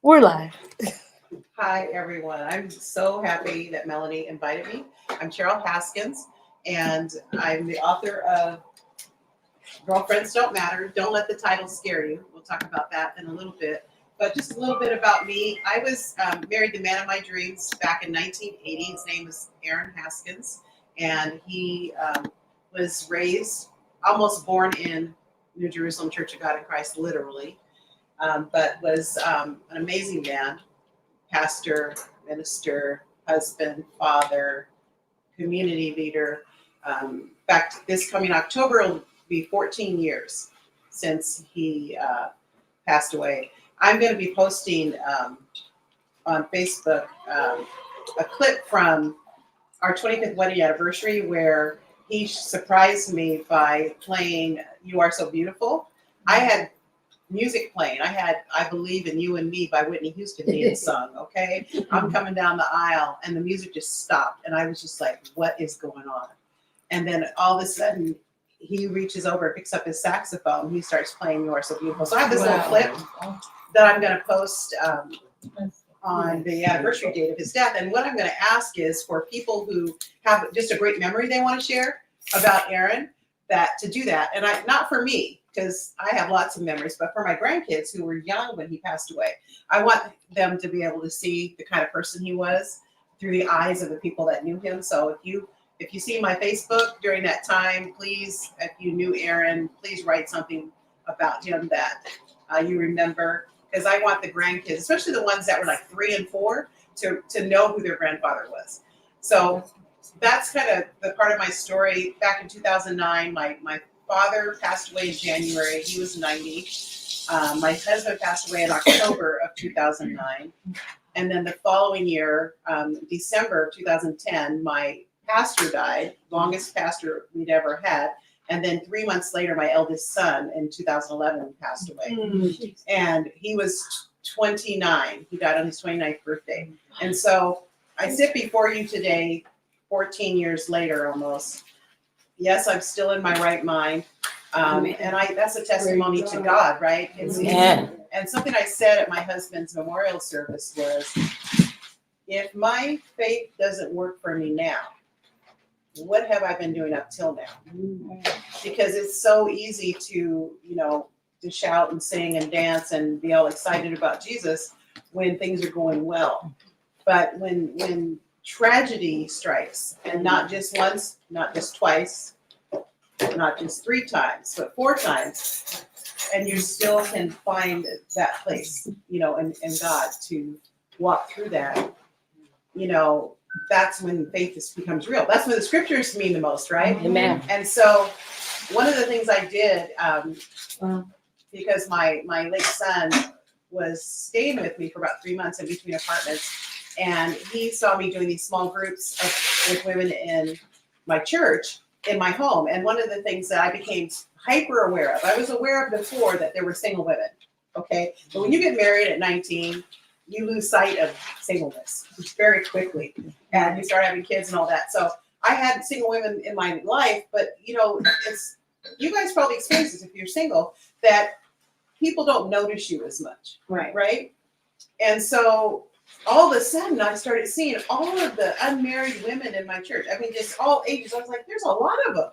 We're live. Hi, everyone. I'm so happy that Melanie invited me. I'm CHERYL Haskins, and I'm the author of Girlfriends Don't Matter. Don't let the title scare you. We'll talk about that in a little bit. But just a little bit about me. I was married to the man of my dreams back in 1980. His name is Aaron Haskins, and he was raised, almost born in New Jerusalem Church of God in Christ, literally, but was an amazing man. Pastor, minister, husband, father, community leader. In fact, this coming October will be 14 years since he passed away. I'm going to be posting on Facebook a clip from our 25th wedding anniversary where he surprised me by playing You Are So Beautiful. I had music playing. I had I Believe in You and Me by Whitney Houston being sung, okay? I'm coming down the aisle and the music just stopped and I was just like, what is going on? And then all of a sudden he reaches over and picks up his saxophone. He starts playing You Are So Beautiful. So I have this little clip that I'm going to post on the anniversary date of his death. And what I'm going to ask is for people who have just a great memory they want to share about Aaron, that to do that. And not for me, because I have lots of memories, but for my grandkids who were young when he passed away, I want them to be able to see the kind of person he was through the eyes of the people that knew him. So if you see my Facebook during that time, please, if you knew Aaron, please write something about him that you remember, because I want the grandkids, especially the ones that were like 3 and 4, to know who their grandfather was. So that's kind of the part of my story. Back in 2009, my father passed away in January. He was 90. My husband passed away in October of 2009. And then the following year, December of 2010, my pastor died, longest pastor we'd ever had. And then 3 months later, my eldest son in 2011 passed away. And he was 29. He died on his 29th birthday. And so I sit before you today, 14 years later almost. Yes, I'm still in my right mind. And that's a testimony to God, right? And something I said at my husband's memorial service was, if my faith doesn't work for me now, what have I been doing up till now? Because it's so easy to shout and sing and dance and be all excited about Jesus when things are going well. But when tragedy strikes, and not just once, not just twice, not just 3 times, but 4 times, and you still can find that place, in God to walk through that, that's when faith becomes real. That's when the scriptures mean the most, right? Amen. And so one of the things I did, because my late son was staying with me for about 3 months in between apartments, and he saw me doing these small groups with women in my church, in my home. And one of the things that I became hyper aware of, I was aware of before that there were single women, okay? But when you get married at 19, you lose sight of singleness very quickly, and you start having kids and all that. So I had single women in my life, but it's, you guys probably experience this if you're single, that people don't notice you as much, right? And so all of a sudden I started seeing all of the unmarried women in my church. I mean, just all ages. I was like, there's a lot of them,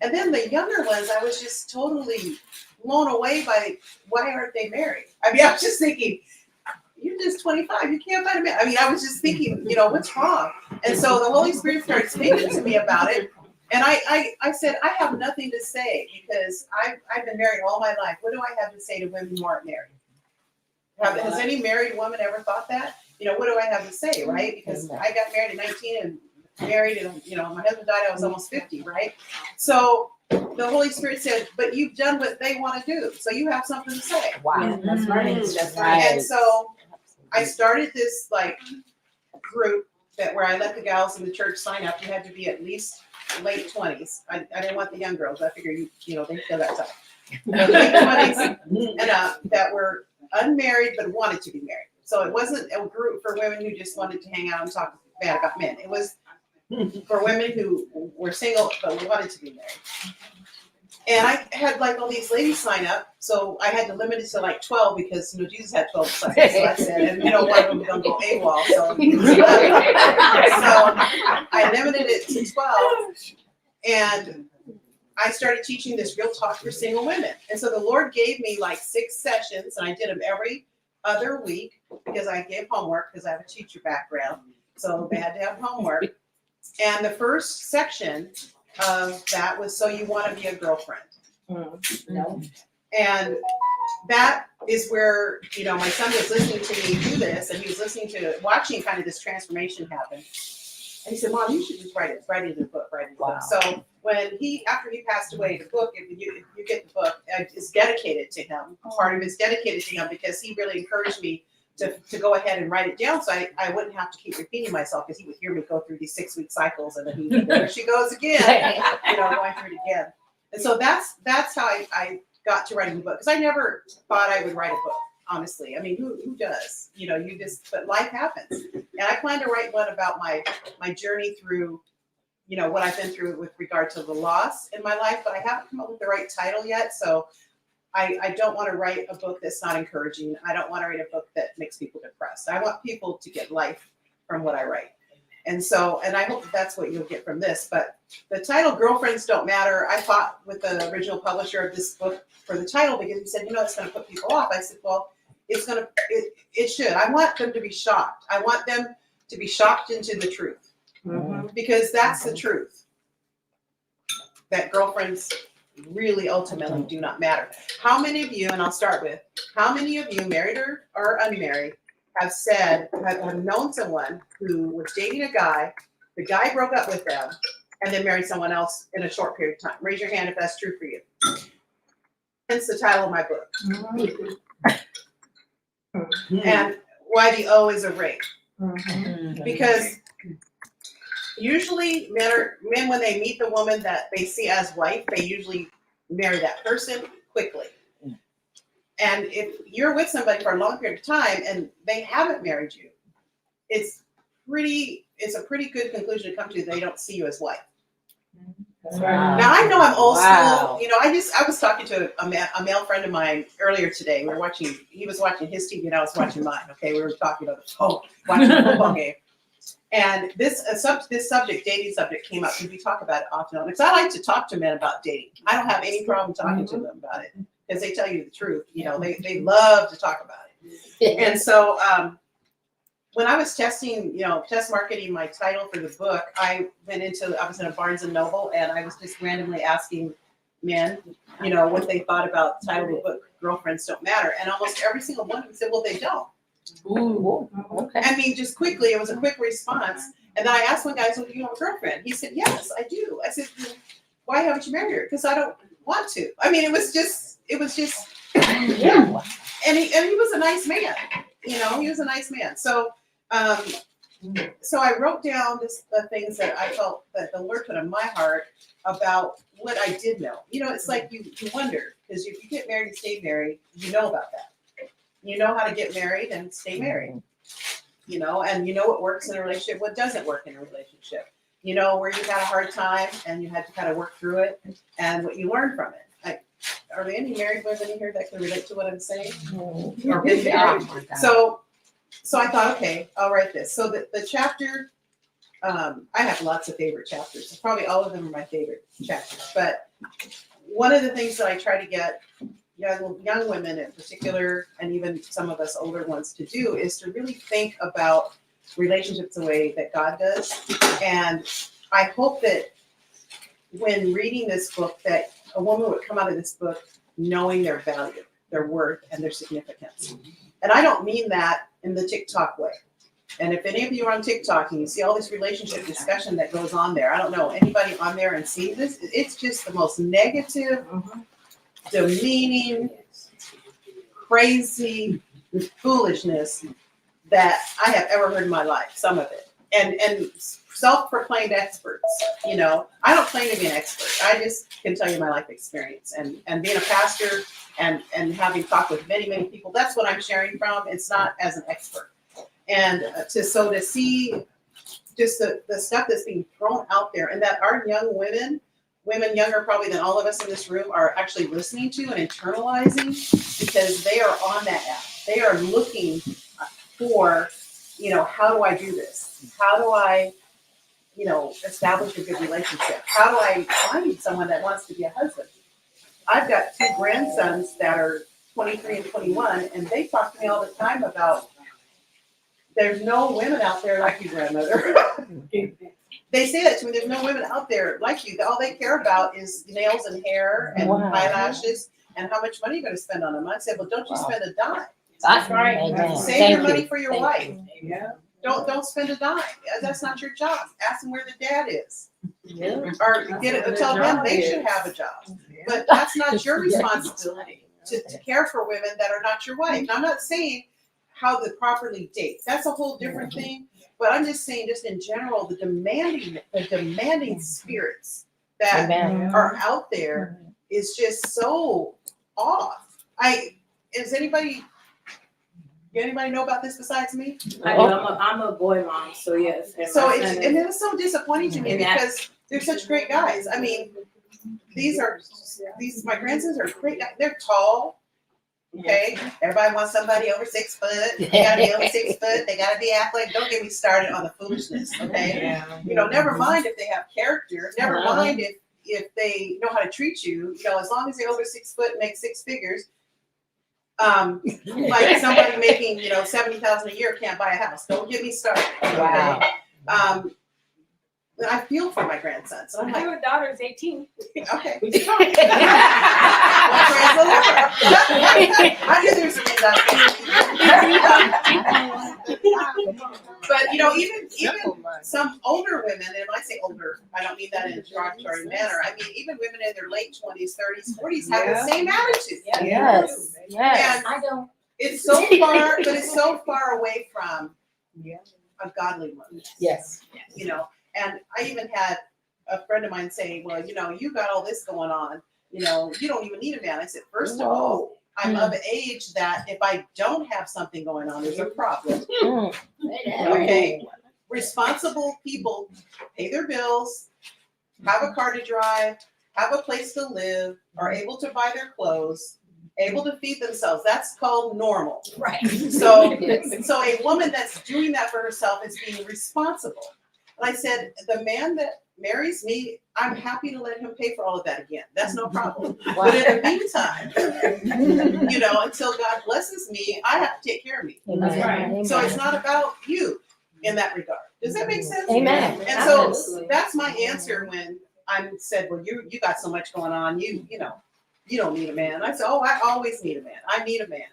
And then the younger ones, I was just totally blown away by, why aren't they married? I mean, I was just thinking, you're just 25, you can't find a man. I mean, I was just thinking, what's wrong? And so the Holy Spirit started speaking to me about it. And I said, I have nothing to say, because I've been married all my life. What do I have to say to women who aren't married? Has any married woman ever thought that? What do I have to say, right? Because I got married at 19 and married, and my husband died, I was almost 50, right? So the Holy Spirit said, but you've done what they want to do, so you have something to say. Wow. That's right. That's right. And so I started this group where I let the gals in the church sign up. You had to be at least late 20s. I didn't want the young girls. I figured they feel that tough. Late 20s and that were unmarried but wanted to be married. So it wasn't a group for women who just wanted to hang out and talk bad about men. It was for women who were single but wanted to be married. And I had like all these ladies sign up, so I had to limit it to like 12 because Jesus had 12 disciples. So I said, and one of them was gonna go AWOL, so I limited it to 12, and I started teaching this Real Talk for single women. And so the Lord gave me like 6 sessions, and I did them every other week because I gave homework because I have a teacher background, so they had to have homework. And the first section of that was, so you want to be a girlfriend. No. And that is where, my son was listening to me do this, and he was watching kind of this transformation happen. And he said, Mom, you should just write it in the book, Wow. So after he passed away, the book, if you get the book, is dedicated to him. Part of it is dedicated to him because he really encouraged me to go ahead and write it down, so I wouldn't have to keep repeating myself, because he would hear me go through these 6-week cycles, and then he would, there she goes again, going through it again. And so that's how I got to writing the book, because I never thought I would write a book, honestly. I mean, who does? But life happens. And I plan to write one about my journey through, what I've been through with regard to the loss in my life, but I haven't come up with the right title yet, so I don't want to write a book that's not encouraging. I don't want to write a book that makes people depressed. I want people to get life from what I write. And I hope that's what you'll get from this. But the title, Girlfriends Don't Matter, I fought with the original publisher of this book for the title because he said, it's going to put people off. I said, well, it should. I want them to be shocked. I want them to be shocked into the truth. Mm-hmm. Because that's the truth. That girlfriends really ultimately do not matter. How many of you, and I'll start with, how many of you, married or unmarried, have known someone who was dating a guy, the guy broke up with them, and then married someone else in a short period of time? Raise your hand if that's true for you. Hence the title of my book. Mm-hmm. And why the O is a rape. Mm-hmm. Because usually men, when they meet the woman that they see as wife, they usually marry that person quickly. And if you're with somebody for a long period of time and they haven't married you, it's a pretty good conclusion to come to. They don't see you as wife. Wow. Now I know I'm old Wow. school. I was talking to a male friend of mine earlier today. He was watching his TV and I was watching mine. Okay, we were talking about the phone, watching a football game. And this subject, dating subject, came up because we talk about it often. Because I like to talk to men about dating. I don't have any problem talking to them about it because they tell you the truth. They love to talk about it. And so when I was test marketing my title for the book, I was in a Barnes and Noble, and I was just randomly asking men, what they thought about the title of the book, Girlfriends Don't Matter. And almost every single one of them said, well, they don't. Ooh, okay. I mean, just quickly, it was a quick response. And then I asked one guy, so do you have a girlfriend? He said, yes, I do. I said, why haven't you married her? Because I don't want to. I mean, it was just, Yeah. and he was a nice man. He was a nice man. So, so I wrote down the things that I felt that the Lord put in my heart about what I did know. It's like you wonder, because if you get married and stay married, you know about that. You know how to get married and stay married, and you know what works in a relationship, what doesn't work in a relationship, where you had a hard time and you had to kind of work through it and what you learned from it. Are there any married women in here that can relate to what I'm saying? Or been married? So I thought, okay, I'll write this. So the chapter, I have lots of favorite chapters. Probably all of them are my favorite chapters. But one of the things that I try to get young women in particular, and even some of us older ones to do, is to really think about relationships the way that God does. And I hope that when reading this book, that a woman would come out of this book knowing their value, their worth, and their significance. And I don't mean that in the TikTok way. And if any of you are on TikTok and you see all this relationship discussion that goes on there, I don't know anybody on there and see this. It's just the most negative, demeaning, crazy foolishness that I have ever heard in my life, some of it. And self-proclaimed experts, I don't claim to be an expert. I just can tell you my life experience. And being a pastor and having talked with many, many people, that's what I'm sharing from. It's not as an expert. And to see just the stuff that's being thrown out there, and that our young women women younger probably than all of us in this room are actually listening to and internalizing, because they are on that app. They are looking for, how do I do this? How do I, establish a good relationship? How do I find someone that wants to be a husband? I've got 2 grandsons that are 23 and 21, and they talk to me all the time about there's no women out there like you, grandmother. They say that to me. There's no women out there like you. All they care about is nails and hair and eyelashes and how much money you're going to spend on them. I said, well, don't you spend a dime. That's right. Save your money for your wife. Yeah. Don't spend a dime. That's not your job. Ask them where the dad is. Yeah. Or tell them they should have a job. But that's not your responsibility to care for women that are not your wife. And I'm not saying how to properly date. That's a whole different thing. But I'm just saying, just in general, the demanding spirits that are out there is just so off. Does anybody know about this besides me? I know. I'm a boy mom, so yes. So it's so disappointing to me because they're such great guys. I mean, my grandsons are great guys. They're tall. Okay, everybody wants somebody over 6 foot. They gotta be over 6 foot. They gotta be athletic. Don't get me started on the foolishness. Okay, never mind if they have character. Never mind if they know how to treat you. As long as they're over 6 foot and make 6 figures. Like somebody making $70,000 a year can't buy a house. Don't get me started. Okay? Wow. I feel for my grandsons. I'm like, your daughter's 18. okay. We can talk. I knew there was a reason. But even some older women, and when I say older, I don't mean that in a derogatory manner. I mean even women in their late 20s, 30s, 40s have the same attitude. Yes. And I don't. it's so far away from a godly one. Yes. And I even had a friend of mine saying, well, you got all this going on. You don't even need a man. I said, first of all, I'm of age that if I don't have something going on, there's a problem. Okay. Responsible people pay their bills, have a car to drive, have a place to live, are able to buy their clothes, able to feed themselves. That's called normal. Right. So a woman that's doing that for herself is being responsible. And I said, the man that marries me, I'm happy to let him pay for all of that again. That's no problem. But in the meantime, until God blesses me, I have to take care of me. That's right. So it's not about you in that regard. Does that make sense? Amen. And so that's my answer when I said, well, you got so much going on. You don't need a man. I said, oh, I always need a man. I need a man.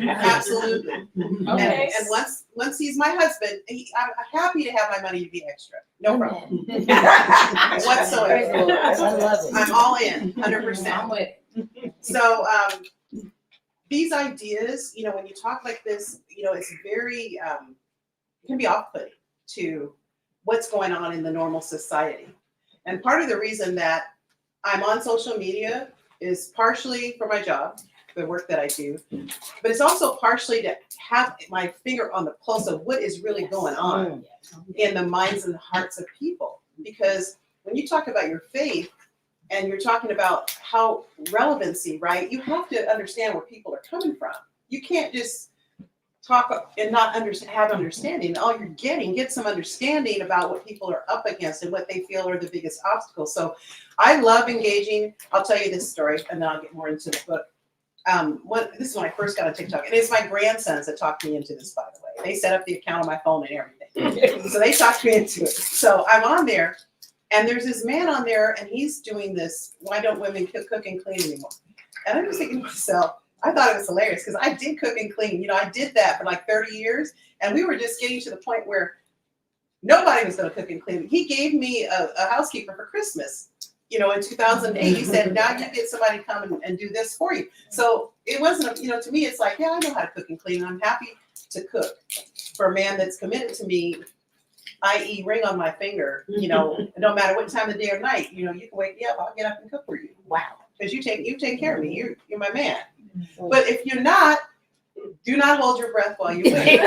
Absolutely. Okay. And once he's my husband, I'm happy to have my money to be extra. No problem. Whatsoever. I love it. I'm all in, 100%. I'm with So these ideas, when you talk like this, it's very, it can be off-putting to what's going on in the normal society. And part of the reason that I'm on social media is partially for my job, the work that I do, but it's also partially to have my finger on the pulse of what is really going on in the minds and hearts of people. Because when you talk about your faith and you're talking about how relevancy, right, you have to understand where people are coming from. You can't just talk and not have understanding. All you're get some understanding about what people are up against and what they feel are the biggest obstacles. So I love engaging. I'll tell you this story and then I'll get more into the book. This is when I first got on TikTok, and it's my grandsons that talked me into this, by the way. They set up the account on my phone and everything. So they talked me into it. So I'm on there, and there's this man on there, and he's doing this, why don't women cook and clean anymore? And I'm just thinking to myself, I thought it was hilarious because I did cook and clean. I did that for like 30 years, and we were just getting to the point where nobody was going to cook and clean. He gave me a housekeeper for Christmas. In 2008, he said, now you get somebody to come and do this for you. So it wasn't, to me, it's like, yeah, I know how to cook and clean. I'm happy to cook for a man that's committed to me, i.e. ring on my finger, no matter what time of day or night, you can wake me up, I'll get up and cook for you. Wow. Because you take care of me. You're my man. But if you're not, Do not hold your breath while you wait.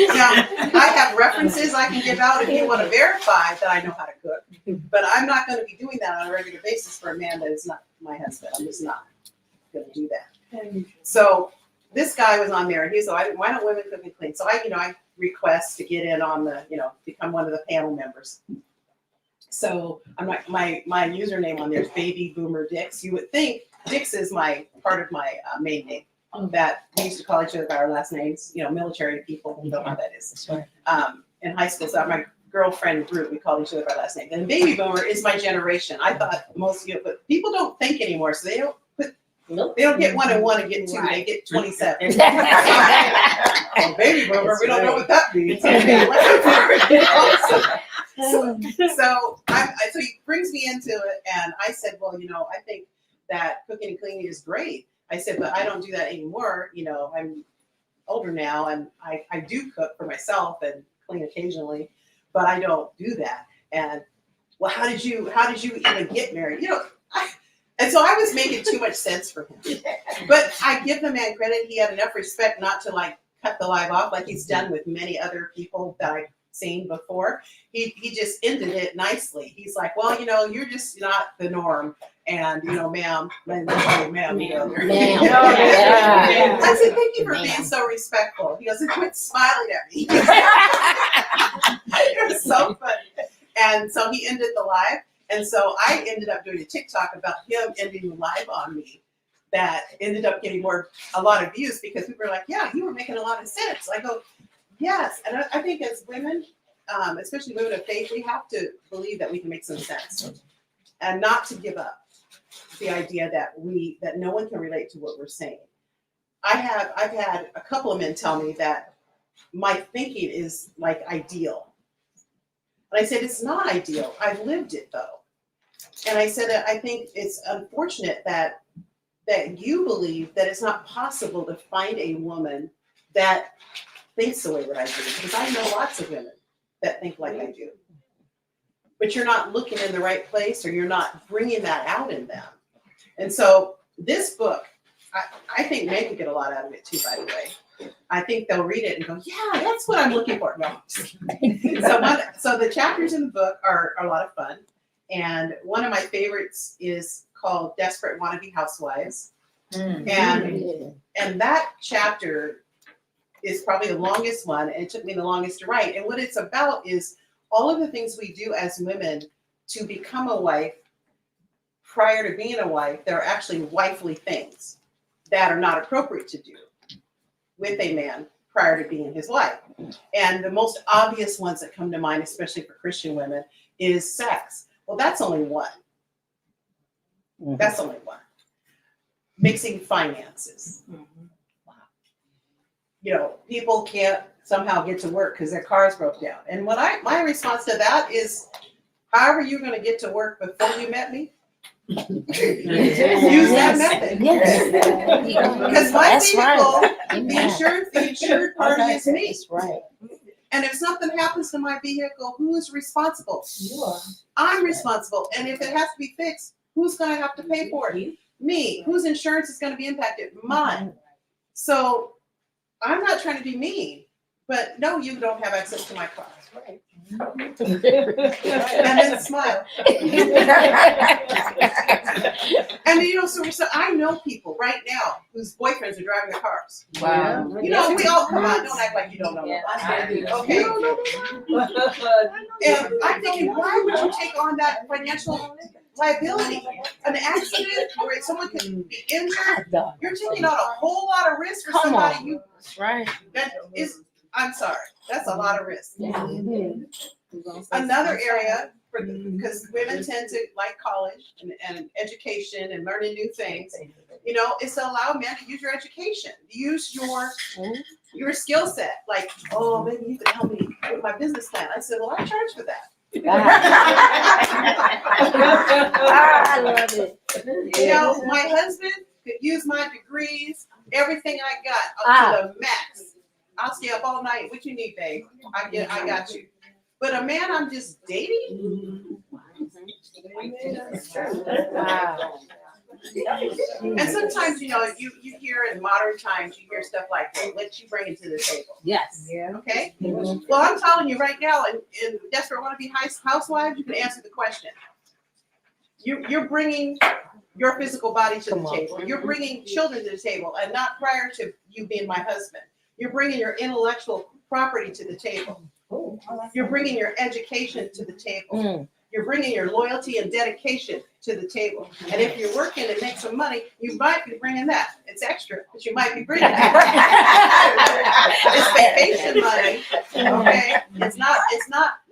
Now, I have references I can give out if you want to verify that I know how to cook, but I'm not going to be doing that on a regular basis for a man that is not my husband. I'm just not going to do that. So this guy was on there, and he said, "Why don't women cook and clean?" So I request to get in on the, become one of the panel members. So I'm like, my username on there is Baby Boomer Dix. You would think Dix is part of my main name. That we used to call each other by our last names. Military people know how that is. That's right. In high school, so my girlfriend group, we called each other by our last name. And Baby Boomer is my generation. I thought but people don't think anymore, so they don't get 1 and 1 and get 2. They get 27. Well, Baby Boomer, we don't know what that means. So he brings me into it, and I said, well, I think that cooking and cleaning is great. I said, but I don't do that anymore. I'm older now, and I do cook for myself and clean occasionally, but I don't do that. And well, how did you even get married? And so I was making too much sense for him. But I give the man credit. He had enough respect not to cut the live off like he's done with many other people that I've seen before. He just ended it nicely. He's like, well, you're just not the norm. And, ma'am. Ma'am. I said, thank you for being so respectful. He goes, quit smiling at me. It was so funny. And so he ended the live. And so I ended up doing a TikTok about him ending the live on me that ended up getting a lot of views because people were like, yeah, you were making a lot of sense. I go, yes. And I think as women, especially women of faith, we have to believe that we can make some sense and not to give up the idea that no one can relate to what we're saying. I've had a couple of men tell me that my thinking is ideal. And I said, it's not ideal. I've lived it though. And I said, I think it's unfortunate that you believe that it's not possible to find a woman that thinks the way that I do, because I know lots of women that think like I do. But you're not looking in the right place, or you're not bringing that out in them. And so this book, I think men can get a lot out of it too, by the way. I think they'll read it and go, yeah, that's what I'm looking for. No. So the chapters in the book are a lot of fun. And one of my favorites is called Desperate Wannabe Housewives. And that chapter is probably the longest one, and it took me the longest to write. And what it's about is all of the things we do as women to become a wife prior to being a wife. There are actually wifely things that are not appropriate to do with a man prior to being his wife. And the most obvious ones that come to mind, especially for Christian women, is sex. Well, that's only one. That's only one. Mixing finances. People can't somehow get to work because their cars broke down. And my response to that is, however you're going to get to work before you met me, use that method. Yes. Because my That's vehicle, Amen. the insured party is me. That's right. And if something happens to my vehicle, who is responsible? You are. I'm responsible. And if it has to be fixed, who's going to have to pay for it? Me. Whose insurance is going to be impacted? Mine. So I'm not trying to be mean, but no, you don't have access to my car. Right. And then smile. And so I know people right now whose boyfriends are driving their cars. Wow. We all come on. Don't act like you don't know. Yeah. Okay. And I'm thinking, why would you take on that financial liability? An accident where someone can be injured. You're taking on a whole lot of risk for Come somebody on. That's right. that is. I'm sorry. That's a lot of risk. Yeah. Another area, because women tend to like college and education and learning new things, is to allow men to use your education, use your skill set. Like, oh, maybe you could help me with my business plan. I said, well, I charge for that. I love it. My husband could use my degrees, everything I got up to the max. I'll stay up all night. What you need, babe? I got you. But a man I'm just dating? Wow. And sometimes, you know, you hear in modern times, you hear stuff like, what you bringing to the table, Yes. Yeah. okay? Well, I'm telling you right now, in Desperate Wannabe Housewives, you can answer the question. You're bringing your physical body to Come the on. table. You're bringing children to the table, and not prior to you being my husband. You're bringing your intellectual property to the table. You're bringing your education to the table. Mm. You're bringing your loyalty and dedication to the table. And if you're working to make some money, you might be bringing that. It's extra, but you might be bringing it. It's vacation money, okay? It's not,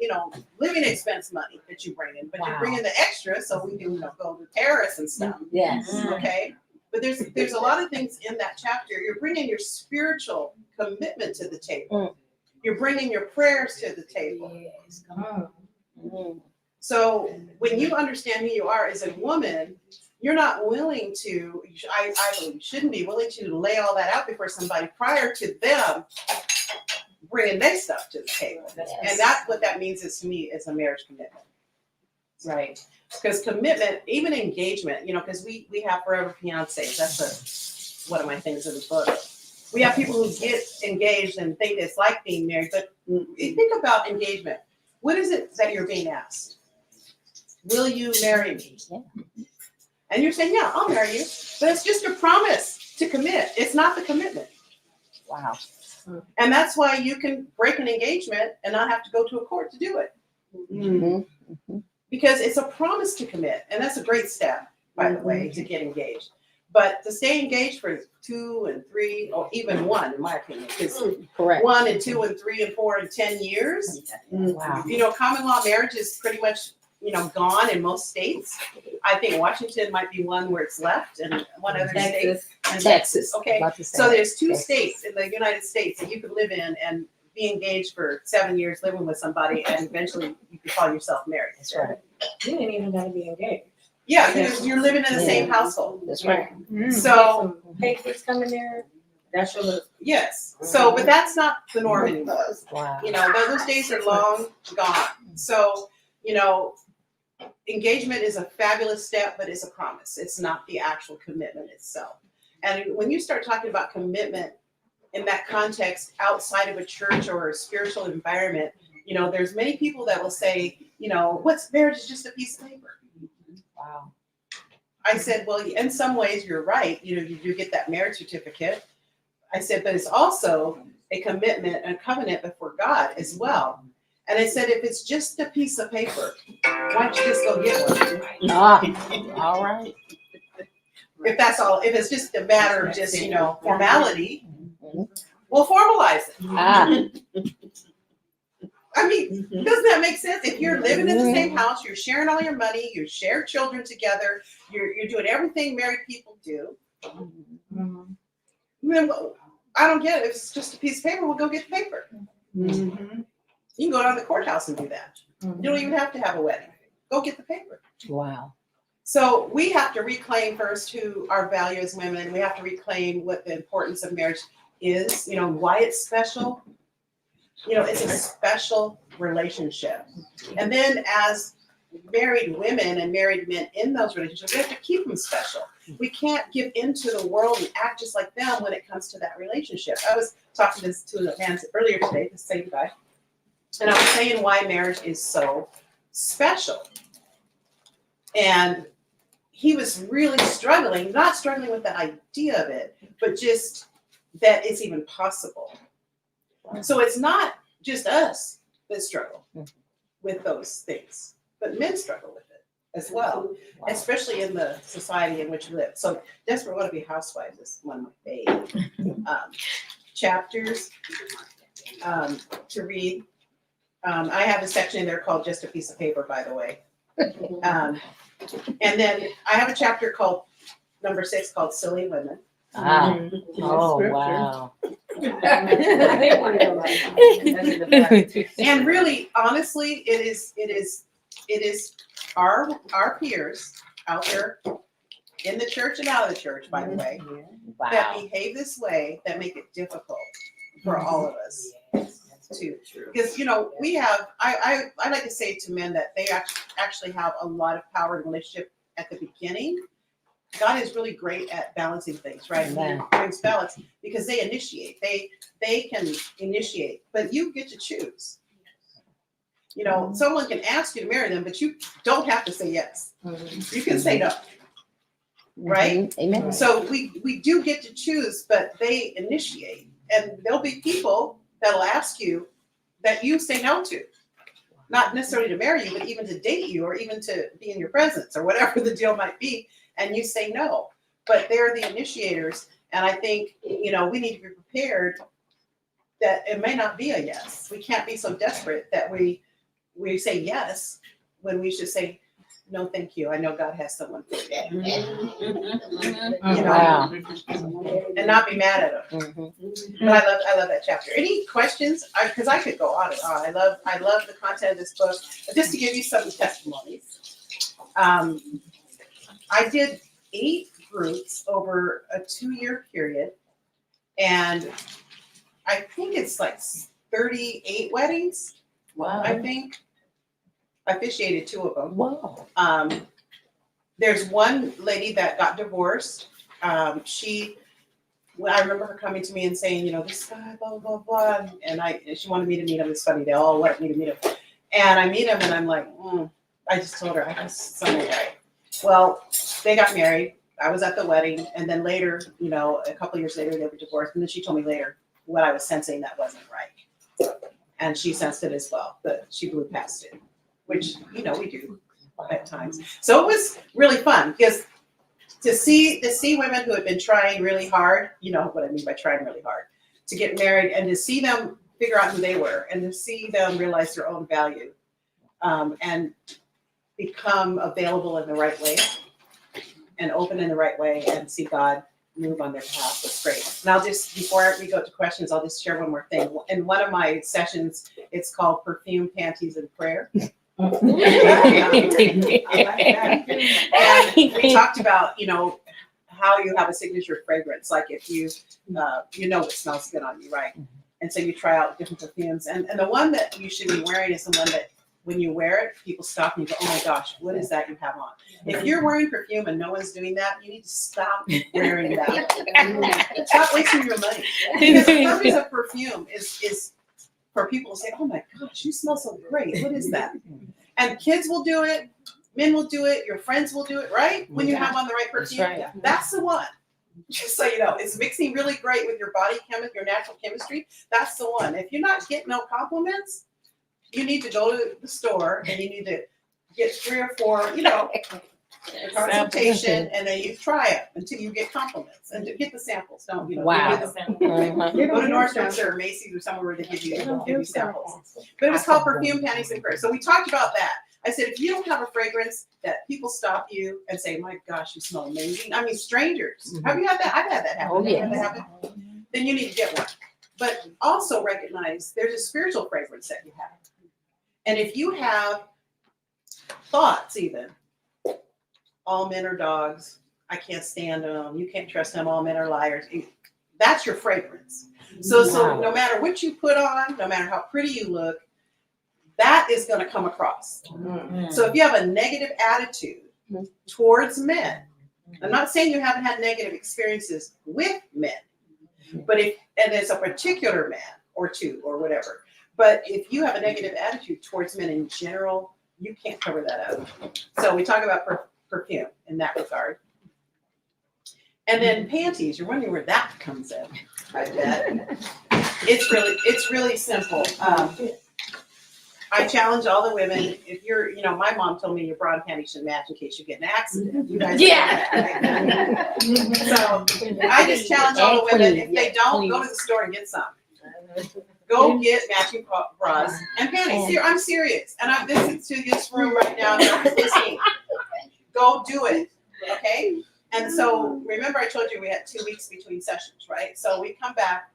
you know, living expense money that you bring in, but you're Wow. bringing the extra so we can, you know, go to Paris and stuff, Yes. okay? But there's a lot of things in that chapter. You're bringing your spiritual commitment to the table. You're bringing your prayers to the table. Yes, come on. Mm. So when you understand who you are as a woman, you're not willing to, I believe you shouldn't be willing to lay all that out before somebody prior to them bringing their stuff to the table. Yes. And that's what that means is to me is a marriage commitment. Right. Because commitment, even engagement, you know, because we have forever fiancés. That's one of my things in the book. We have people who get engaged and think it's like being married, but think about engagement. What is it that you're being asked? Will you marry me? Yeah. And you're saying, yeah, I'll marry you. But it's just a promise to commit. It's not the commitment. Wow. And that's why you can break an engagement and not have to go to a court to do it. Mm-hmm. Because it's a promise to commit. And that's a great step, by the way, to get engaged. But to stay engaged for 2 and 3, or even 1, in my opinion, because Correct. 1 and 2 and 3 and 4 and 10 years, Wow. you know, common law marriage is pretty much, you know, gone in most states. I think Washington might be one where it's left, and one other state. Texas. And Texas. Okay, About to say so there's 2 Texas. states in the United States that you could live in and be engaged for 7 years, living with somebody, and eventually you could call yourself married. That's right. You ain't even gotta be engaged. Yeah, you're living in the same household. That's right. So, Some papers coming there, that's your look. yes. So, but that's not the norm anymore. Wow. You know, those days are long gone. So, you know, engagement is a fabulous step, but it's a promise. It's not the actual commitment itself. And when you start talking about commitment in that context outside of a church or a spiritual environment, you know, there's many people that will say, you know, what's marriage is just a piece of paper. Wow. I said, well, in some ways you're right. You know, you do get that marriage certificate. I said, but it's also a commitment and a covenant before God as well. And I said, if it's just a piece of paper, why don't you just go get one? All right. If that's all, if it's just a matter of just, you know, formality, we'll formalize it. Ah. I mean, doesn't that make sense? If you're living in the same house, you're sharing all your money, you share children together, you're doing everything married people do. Then I don't get it. If it's just a piece of paper, we'll go get the paper. You can go down to the courthouse and do that. You don't even have to have a wedding. Go get the paper. Wow. So we have to reclaim first who our value as women. We have to reclaim what the importance of marriage is, you know, why it's special. You know, it's a special relationship. And then as married women and married men in those relationships, we have to keep them special. We can't give into the world and act just like them when it comes to that relationship. I was talking to a man earlier today, the same guy, and I was saying why marriage is so special. And he was really struggling, not struggling with the idea of it, but just that it's even possible. So it's not just us that struggle with those things, but men struggle with it as well, especially in the society in which we live. So Desperate Wannabe Housewives is one of my favorite chapters to read. I have a section in there called Just a Piece of Paper, by the way. And then I have a chapter called number 6 called Silly Women. Ah. Oh, wow. And really, honestly, it is our peers out there in the church and out of the church, by the way, that Wow. behave this way that make it difficult for all of us to. Because, you know, we have, I like to say to men that they actually have a lot of power in relationship at the beginning, God is really great at balancing things, right? Amen. He brings balance because they initiate. They can initiate, but you get to choose. You know, someone can ask you to marry them, but you don't have to say yes. You can say no, right? Amen. So we do get to choose, but they initiate. And there'll be people that'll ask you that you say no to. Not necessarily to marry you, but even to date you or even to be in your presence or whatever the deal might be. And you say no. But they're the initiators. And I think, you know, we need to be prepared that it may not be a yes. We can't be so desperate that we say yes when we should say, no, thank you. I know God has someone for you. You know, Wow. and not be mad at them. Mhm. But I love that chapter. Any questions? Because I could go on and on. I love the content of this book. Just to give you some testimonies, I did 8 groups over a 2-year period, and I think it's like 38 weddings. Wow. I think I officiated 2 of them. Wow. There's one lady that got divorced. I remember her coming to me and saying, you know, this guy, blah, blah, blah. And she wanted me to meet him. It's funny. They all wanted me to meet him. And I meet him and I'm like, I just told her, I just something right. Well, they got married. I was at the wedding. And then later, you know, a couple of years later, they were divorced. And then she told me later what I was sensing that wasn't right. And she sensed it as well, but she blew past it, which, you know, we do at times. So it was really fun because to see women who had been trying really hard, you know what I mean by trying really hard, to get married and to see them figure out who they were and to see them realize their own value and become available in the right way and open in the right way and see God move on their path was great. And I'll just, before we go to questions, I'll just share one more thing. In one of my sessions, it's called Perfume, Panties, and Prayer. I like that. And we talked about, you know, how you have a signature fragrance. Like if you, you know what smells good on you, right? And so you try out different perfumes. And the one that you should be wearing is the one that when you wear it, people stop and you go, oh my gosh, what is that you have on? If you're wearing perfume and no one's doing that, you need to stop wearing that. Stop wasting your money. Because the purpose of perfume is for people to say, oh my gosh, you smell so great. What is that? And kids will do it. Men will do it. Your friends will do it, right? When you have on the right perfume. That's right. That's the one. Just so you know, it's mixing really great with your body chemistry, your natural chemistry. That's the one. If you're not getting no compliments, you need to go to the store and you need to get 3 or 4, you know, a consultation, and then you try it until you get compliments and to get the samples. Don't, you know, Wow. go to Nordstrom's or Macy's or somewhere where they give you samples. But it was called Perfume, Panties, and Prayer. So we talked about that. I said, if you don't have a fragrance that people stop you and say, my gosh, you smell amazing. I mean, strangers. Mhm. Have you had that? I've had that happen. Oh, Have you had yes. that happen? Then you need to get one. But also recognize there's a spiritual fragrance that you have. And if you have thoughts even, all men are dogs, I can't stand them, you can't trust them, all men are liars, that's your fragrance. So no matter what you put on, no matter how pretty you look, that is going to come across. So if you have a negative attitude towards men, I'm not saying you haven't had negative experiences with men, but and it's a particular man or 2 or whatever. But if you have a negative attitude towards men in general, you can't cover that up. So we talk about perfume in that regard. And then panties, you're wondering where that comes in. I bet. It's really simple. I challenge all the women, if you're, you know, my mom told me your bra and panties should match in case you get in an accident. You guys know that, right? So I just challenge all the women, if they don't, go to the store and get some. Go get matching bras and panties. I'm serious. And I'm listening to this room right now. Listening. Go do it. Okay? And so remember I told you we had 2 weeks between sessions, right? So we come back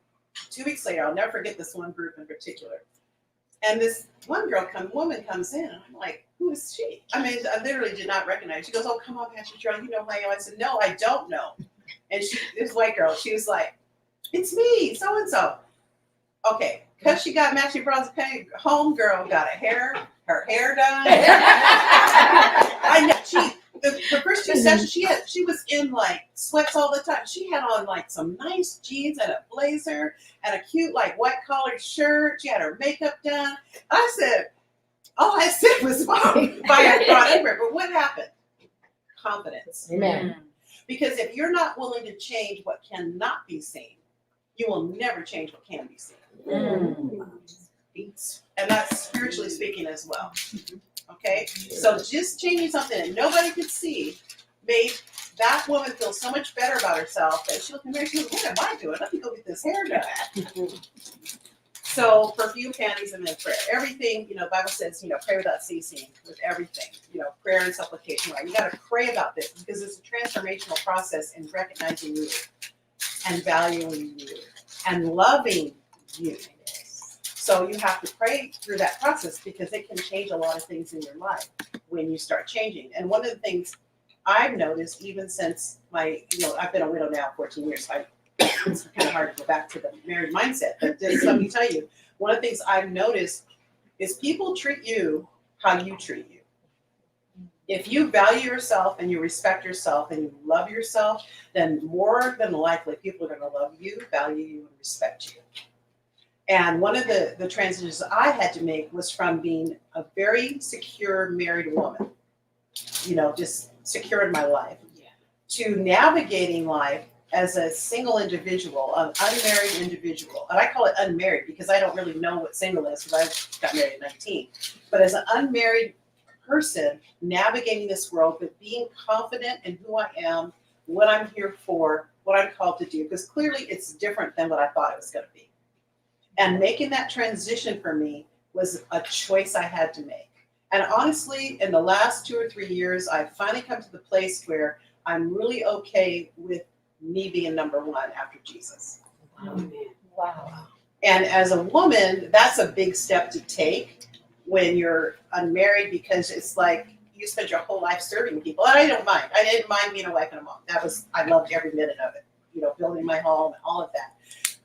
2 weeks later. I'll never forget this one group in particular. And this one woman comes in, and I'm like, who is she? I mean, I literally did not recognize. She goes, oh, come on, Pastor Cheryl, you know who I am. I said, no, I don't know. And this white girl, she was like, it's me, so-and-so. Okay, because she got matching bras and panties, home girl got her hair done. I know, the first 2 sessions she was in like sweats all the time. She had on like some nice jeans and a blazer and a cute like white collared shirt. She had her makeup done. I said, all I said was buy a product. But what happened? Confidence. Amen. Because if you're not willing to change what cannot be seen, you will never change what can be seen. And that's spiritually speaking as well. Okay? So just changing something that nobody could see made that woman feel so much better about herself that she looked in the mirror and she goes, what am I doing? Let me go get this hair done. So perfume, panties, and then prayer. Everything, the Bible says, pray without ceasing with everything. Prayer and supplication. Right? You got to pray about this because it's a transformational process in recognizing you and valuing you and loving you. So you have to pray through that process because it can change a lot of things in your life when you start changing. And one of the things I've noticed, even since I've been a widow now 14 years, so it's kind of hard to go back to the married mindset. But just let me tell you, one of the things I've noticed is people treat you how you treat you. If you value yourself and you respect yourself and you love yourself, then more than likely people are going to love you, value you, and respect you. And one of the transitions I had to make was from being a very secure married woman, just secure in my life, to navigating life as a single individual, an unmarried individual. And I call it unmarried because I don't really know what single is because I got married at 19. But as an unmarried person navigating this world, but being confident in who I am, what I'm here for, what I'm called to do, because clearly it's different than what I thought it was going to be. And making that transition for me was a choice I had to make. And honestly, in the last 2 or 3 years, I've finally come to the place where I'm really okay with me being number one after Jesus. Wow. And as a woman, that's a big step to take when you're unmarried because it's like you spent your whole life serving people. And I don't mind. I didn't mind being a wife and a mom. I loved every minute of it, building my home and all of that.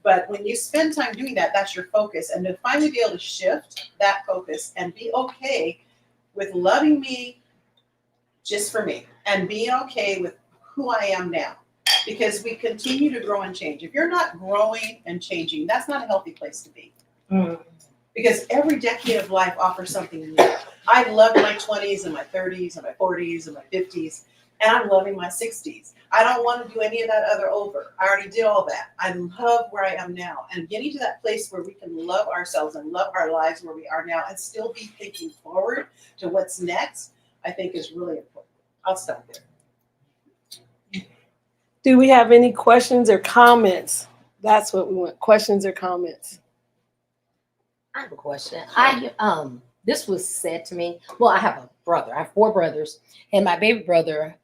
But when you spend time doing that, that's your focus. And to finally be able to shift that focus and be okay with loving me just for me and being okay with who I am now. Because we continue to grow and change. If you're not growing and changing, that's not a healthy place to be. Because every decade of life offers something new. I loved my 20s and my 30s and my 40s and my 50s. And I'm loving my 60s. I don't want to do any of that other over. I already did all that. I love where I am now. And getting to that place where we can love ourselves and love our lives where we are now and still be thinking forward to what's next, I think is really important. I'll stop there. Do we have any questions or comments? That's what we want. Questions or comments? I have a question. This was said to me. Well, I have a brother. I have 4 brothers, and my baby brother.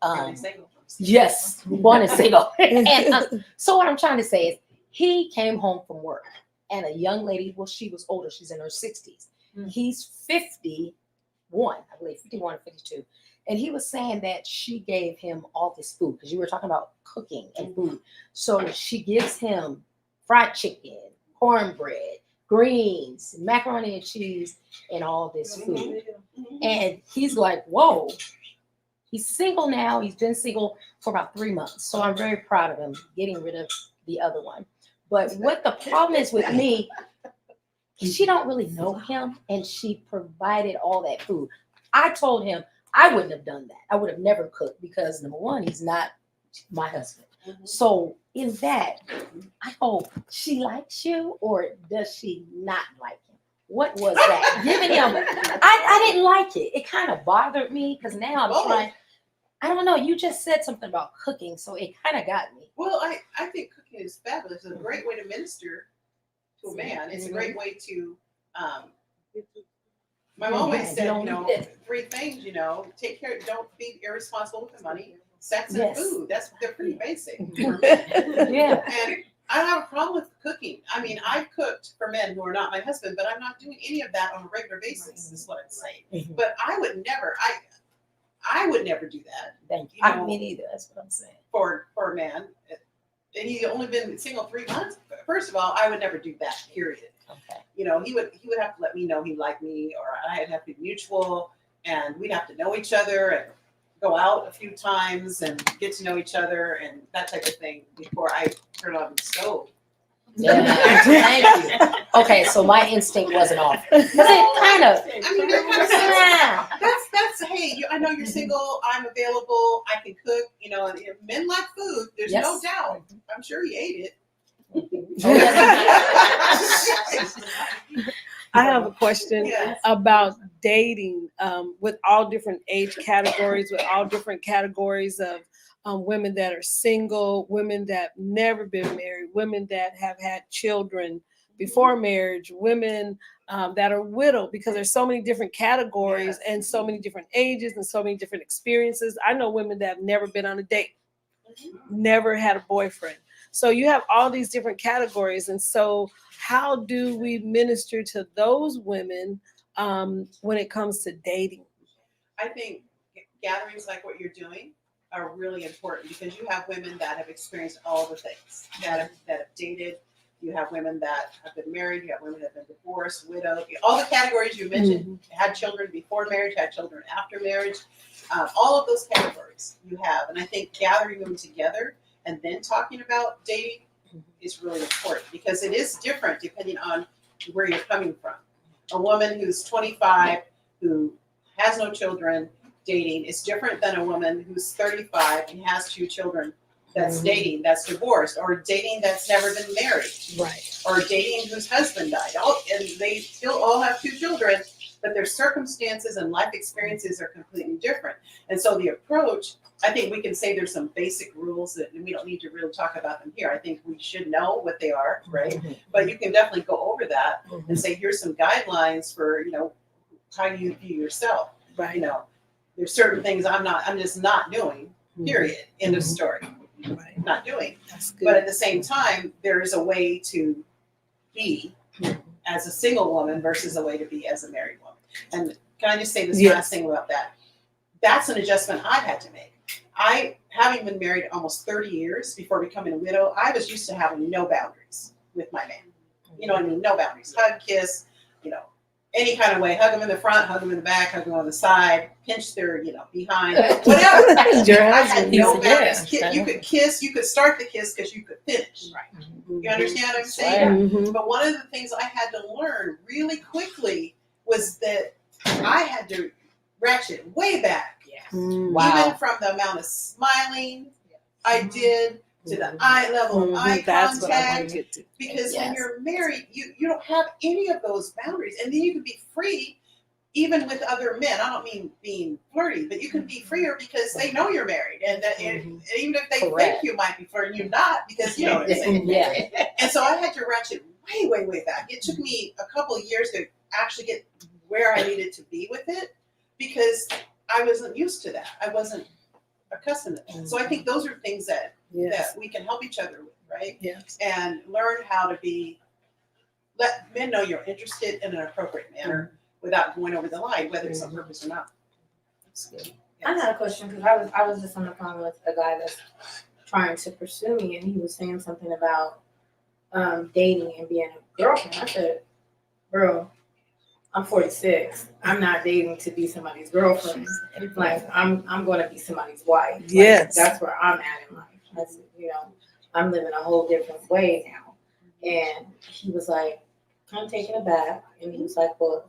Yes, one is single. And so what I'm trying to say is, he came home from work, and a young lady. Well, she was older. She's in her 60s. He's 51, I believe, 51 or 52. And he was saying that she gave him all this food because you were talking about cooking and food. So she gives him fried chicken, cornbread, greens, macaroni and cheese, and all this food. And he's like, whoa. He's single now. He's been single for about 3 months. So I'm very proud of him getting rid of the other one. But what the problem is with me, she don't really know him, and she provided all that food. I told him I wouldn't have done that. I would have never cooked because, number one, he's not my husband. So in that, I hope she likes you, or does she not like him? What was that? Giving him, I didn't like it. It kind of bothered me because now I'm trying. I don't know. You just said something about cooking, so it kind of got me. Well, I think cooking is fabulous. It's a great way to minister to a man. It's a great way to. My mom always said, 3 things. Take care. Don't be irresponsible with the money. Sex and food. They're pretty basic. Yeah. And I don't have a problem with cooking. I mean, I've cooked for men who are not my husband, but I'm not doing any of that on a regular basis. Is what I'm saying. But I would never. I would never do that. Thank you. I mean, either. That's what I'm saying. For a man, and he's only been single 3 months. First of all, I would never do that. Period. Okay. He would have to let me know he liked me, or I'd have to be mutual, and we'd have to know each other. go out a few times and get to know each other and that type of thing before I turn on the stove. Yeah, thank you. Okay, so my instinct wasn't off. 'Cause it kind of. I mean, that kind of sense. That's hey, I know you're single. I'm available. I can cook. You know, and if men like food. There's no Yes. doubt. I'm sure he ate it. Oh, yes. I have a question Yes. about dating with all different age categories, with all different categories of women that are single, women that never been married, women that have had children before marriage, women that are widowed, because there's so many different categories Yes. and so many different ages and so many different experiences. I know women that have never been on a date, never had a boyfriend. So you have all these different categories. And so how do we minister to those women when it comes to dating? I think gatherings like what you're doing are really important because you have women that have experienced all the things that have dated. You have women that have been married. You have women that have been divorced, widowed. All the categories you mentioned, had children before marriage, had children after marriage. All of those categories you have. And I think gathering them together and then talking about dating is really important because it is different depending on where you're coming from. A woman who's 25 who has no children dating is different than a woman who's 35 and has 2 children that's dating, that's divorced, or dating that's never been married, Right. or dating whose husband died. And they still all have 2 children, but their circumstances and life experiences are completely different. And so the approach, I think we can say there's some basic rules that we don't need to really talk about them here. I think we should know what they are, right? But you can definitely go over that and say, here's some guidelines for, you know, how you view yourself. Right. You know, there's certain things I'm just not doing, period. End of story. Right. Not doing. That's good. But at the same time, there is a way to be as a single woman versus a way to be as a married woman. And can I just say this Yes. last thing about that? That's an adjustment I've had to make. Having been married almost 30 years before becoming a widow, I was used to having no boundaries with my man. You know what I mean? No boundaries. Hug, kiss, you know, any kind of way. Hug them in the front, hug them in the back, hug them on the side, pinch their, you know, behind, whatever. Your I had husband. no Yeah. boundaries. You could kiss, you could start the kiss because you could finish. Right. You understand what I'm That's saying? Mhm. But one of the things I had to learn really quickly was that I had to ratchet way back. Wow. Even from the amount of smiling I did to the eye level of eye That's what I want contact. to get to. Because when Yes. you're married, you don't have any of those boundaries. And then you can be free even with other men. I don't mean being flirty, but you can be freer because they know you're married. And that and even if they Correct. think you might be flirting, you're not because you know what I'm saying. Yeah. And so I had to ratchet way back. It took me a couple of years to actually get where I needed to be with it because I wasn't used to that. I wasn't accustomed to that. So I think those are things that Yes. we can help each other with, right? Yes. And learn how to let men know you're interested in an appropriate manner without going over the line, whether it's on purpose or not. I had a question because I was just on the phone with a guy that's trying to pursue me, and he was saying something about dating and being a girlfriend. I said, "Bro, I'm 46. I'm not dating to be somebody's girlfriend. Like I'm going to be somebody's wife. Like, Yes. that's where I'm at in life. That's, you know, I'm living a whole different way now." And he was like, kind of taken aback, and he was like, "Well,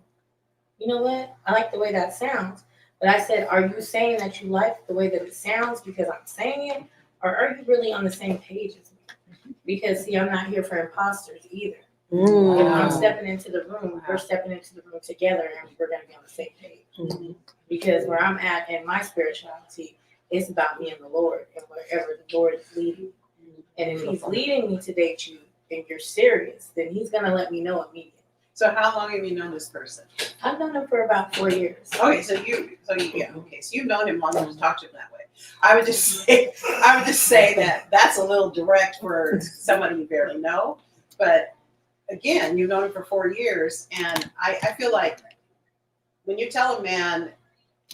you know what? I like the way that sounds." But I said, "Are you saying that you like the way that it sounds because I'm saying it, or are you really on the same page as me?" Because see, I'm not here for imposters either. If I'm stepping into the room, we're stepping into the room together, and we're going to be on the same page. Because where I'm at in my spirituality, it's about me and the Lord, and wherever the Lord is leading. And if He's leading me to date you, and you're serious, then He's going to let me know immediately. So how long have you known this person? I've known him for about 4 years. Okay, so you've known him long enough to talk to him that way. I would just say that that's a little direct for somebody you barely know. But again, you've known him for 4 years, and I feel like when you tell a man,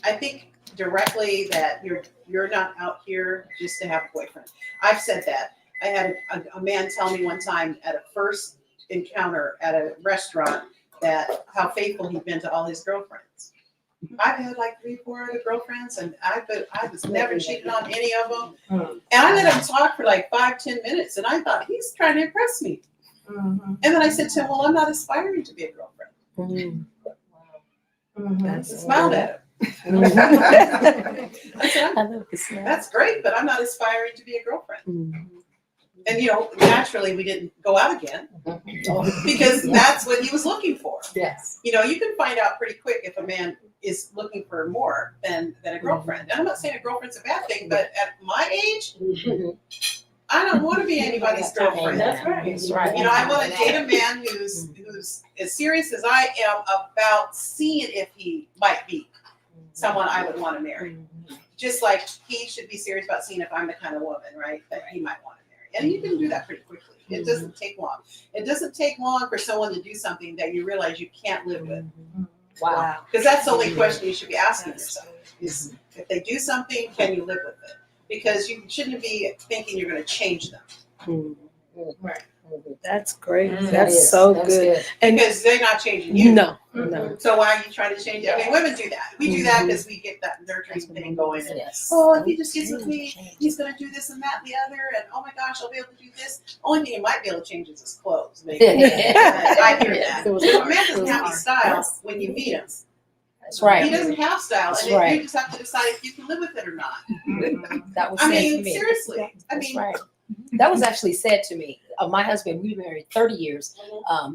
I think directly that you're not out here just to have a boyfriend. I've said that. I had a man tell me one time at a first encounter at a restaurant that how faithful he'd been to all his girlfriends. I've had like 3-4 other girlfriends, and I was never cheated on any of them. And I let him talk for like 5-10 minutes, and I thought he's trying to impress me. And then I said to him, "Well, I'm not aspiring to be a girlfriend." I smiled at him. I said, I love the smell. "That's great, but I'm not aspiring to be a girlfriend." And naturally, we didn't go out again because that's what he was looking for. Yes. You can find out pretty quick if a man is looking for more than a girlfriend. And I'm not saying a girlfriend's a bad thing, but at my age, I don't want to be anybody's girlfriend. That's right. That's right. I want to date a man who's as serious as I am about seeing if he might be someone I would want to marry. Just like he should be serious about seeing if I'm the kind of woman, right, that he might want to marry. And you can do that pretty quickly. It doesn't take long. It doesn't take long for someone to do something that you realize you can't live with. Wow. Because that's the only question you should be asking yourself is, if they do something, can you live with it? Because you shouldn't be thinking you're going to change them. Right. That's great. Mm. That's so good. And Because they're not changing you. no. So why are you trying to change it? I mean, women do that. We do that because we get that nurturing thing going. And, Yes. oh, if he just gets with me, he's going to do this and that and the other. And oh my gosh, I'll be able to do this. Only thing he might be able to change is his clothes. Maybe. I hear that. But a man doesn't have any style when you meet him. That's right. He doesn't have style. That's And right. you just have to decide if you can live with it or not. That was I said mean, to me. seriously. I That's mean, right. That was actually said to me. My husband, we were married 30 years,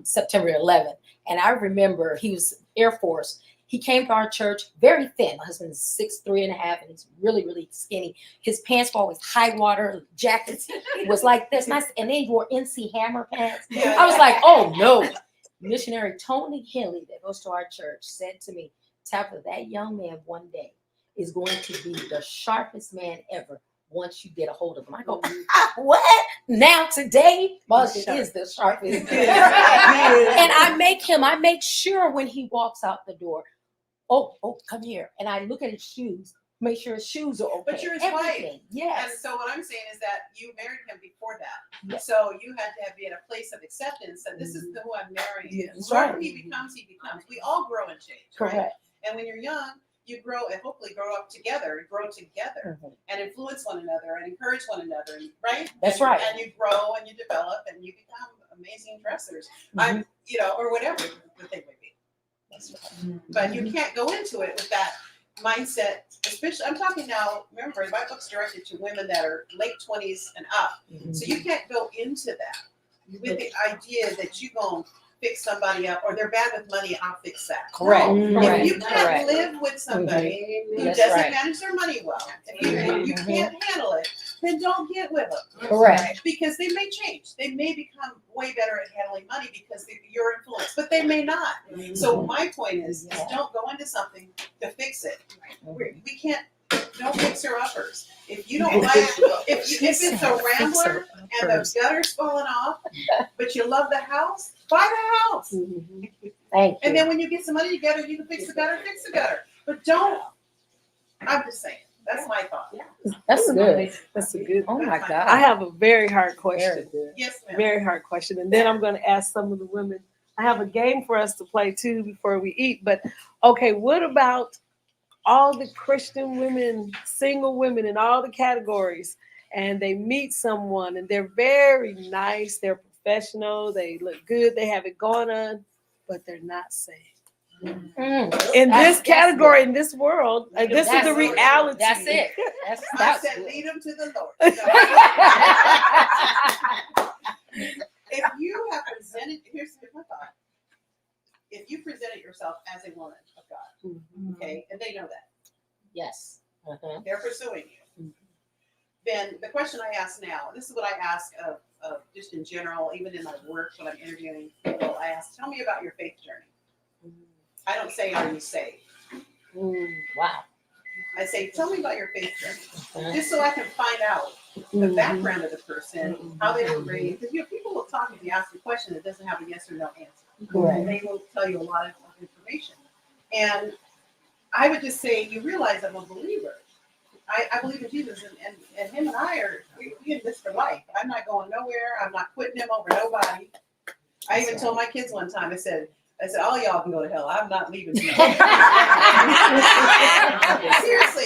September 11th. And I remember he was Air Force. He came to our church very thin. My husband's 6'3.5", and he's really, really skinny. His pants were always high water jackets. It was like this. And then he wore NC Hammer pants. I was like, oh no. Missionary Tony Henley that goes to our church said to me, Tabitha, that young man one day is going to be the sharpest man ever once you get a hold of him. I go, what? Now today, my husband is the sharpest. And I make sure when he walks out the door, oh, come here. And I look at his shoes, make sure his shoes are okay. But you're his wife. Everything. Yes. And so what I'm saying is that you married him before that. Yes. So you had to be in a place of acceptance that this is who I'm marrying. Yes. Whatever he becomes, he becomes. We all grow and change. Correct. Right? And when you're young, you grow and hopefully grow up together and grow together and influence one another and encourage one another, right? That's right. And you grow and you develop and you become amazing dressers. Or whatever the thing may be. That's right. But you can't go into it with that mindset, especially I'm talking now, remember my book's directed to women that are late 20s and up. So you can't go into that with the idea that you're going to fix somebody up or they're bad with money, I'll fix that. Correct. No. Correct. If you can't Correct. live with somebody who That's doesn't right. manage their money well, if you can't handle it, then don't get with them. Correct. Because they may change. They may become way better at handling money because you're influenced, but they may not. So my point is don't go into something to fix it. We can't, no fixer-uppers. If you don't like, if it's a rambler and the gutter's falling off, but you love the house, buy the house. Thank you. And then when you get some money together, you can fix the gutter. But don't, I'm just saying, that's my thought. That's good. That's a good. Oh my God. I have a very hard Very question. good. Yes, ma'am. Very hard question. And then I'm going to ask some of the women. I have a game for us to play too before we eat. But okay, what about all the Christian women, single women in all the categories, and they meet someone and they're very nice, they're professional, they look good, they have it going on, but they're not saved. In this category, in this world, this is the reality. That's it. I said, lead them to the Lord. If you have presented, here's my thought. If you presented yourself as a woman of God, okay, and they know that, Yes. they're pursuing you, then the question I ask now, this is what I ask of just in general, even in my work when I'm interviewing people, I ask, tell me about your faith journey. I don't say, are you saved? Wow. I say, tell me about your faith journey, just so I can find out the background of the person, how they were raised. Because people will talk if you ask a question that doesn't have a yes or no answer. Correct. They will tell you a lot of information. And I would just say, you realize I'm a believer. I believe in Jesus, and him and I are we in this for life. I'm not going nowhere. I'm not quitting him over nobody. I even told my kids one time, I said, I said, all y'all can go to hell. I'm not leaving. Seriously,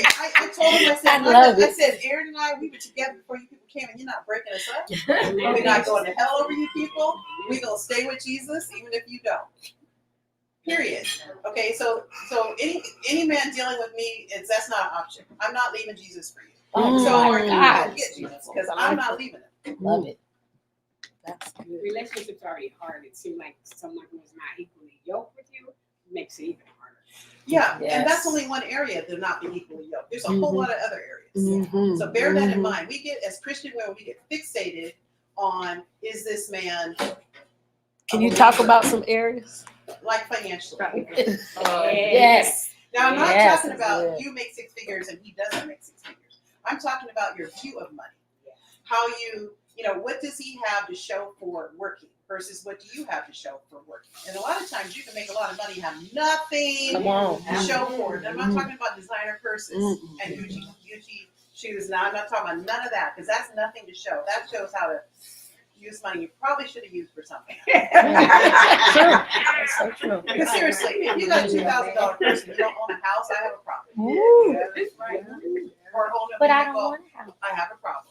I told him, I said, Aaron and I, we were together before you people came, and you're not breaking us up. We're not going to hell over you people. We're going to stay with Jesus, even if you don't. Period. Okay, so any man dealing with me, that's not an option. I'm not leaving Jesus for you. So you can get Jesus, because I'm not leaving him. Love it. That's good. Relationships are already hard. It seems like someone who is not equally yoked with you makes it even harder. Yeah, Yes. and that's only one area they're not being equally yoked. There's a whole lot of other areas. Mhm. So bear that in mind. We get, as Christian women, we get fixated on, is this man Can you talk about some areas? like financially? Yes. Now, I'm not Yes, talking that's about good. you make six figures and he doesn't make six figures. I'm talking about your view of money. How what does he have to show for working versus what do you have to show for working? And a lot of times you can make a lot of money and have nothing Come on. to show for it. And I'm not talking about designer purses and Gucci shoes. Now, I'm not talking about none of that, because that's nothing to show. That shows how to use money you probably should have used for something. True. That's so true. Because seriously, if you got a $2,000 purse and you don't own a house, I have a problem. Ooh. Yeah, that's right. Or a whole But I vehicle, don't want to have. I have a problem.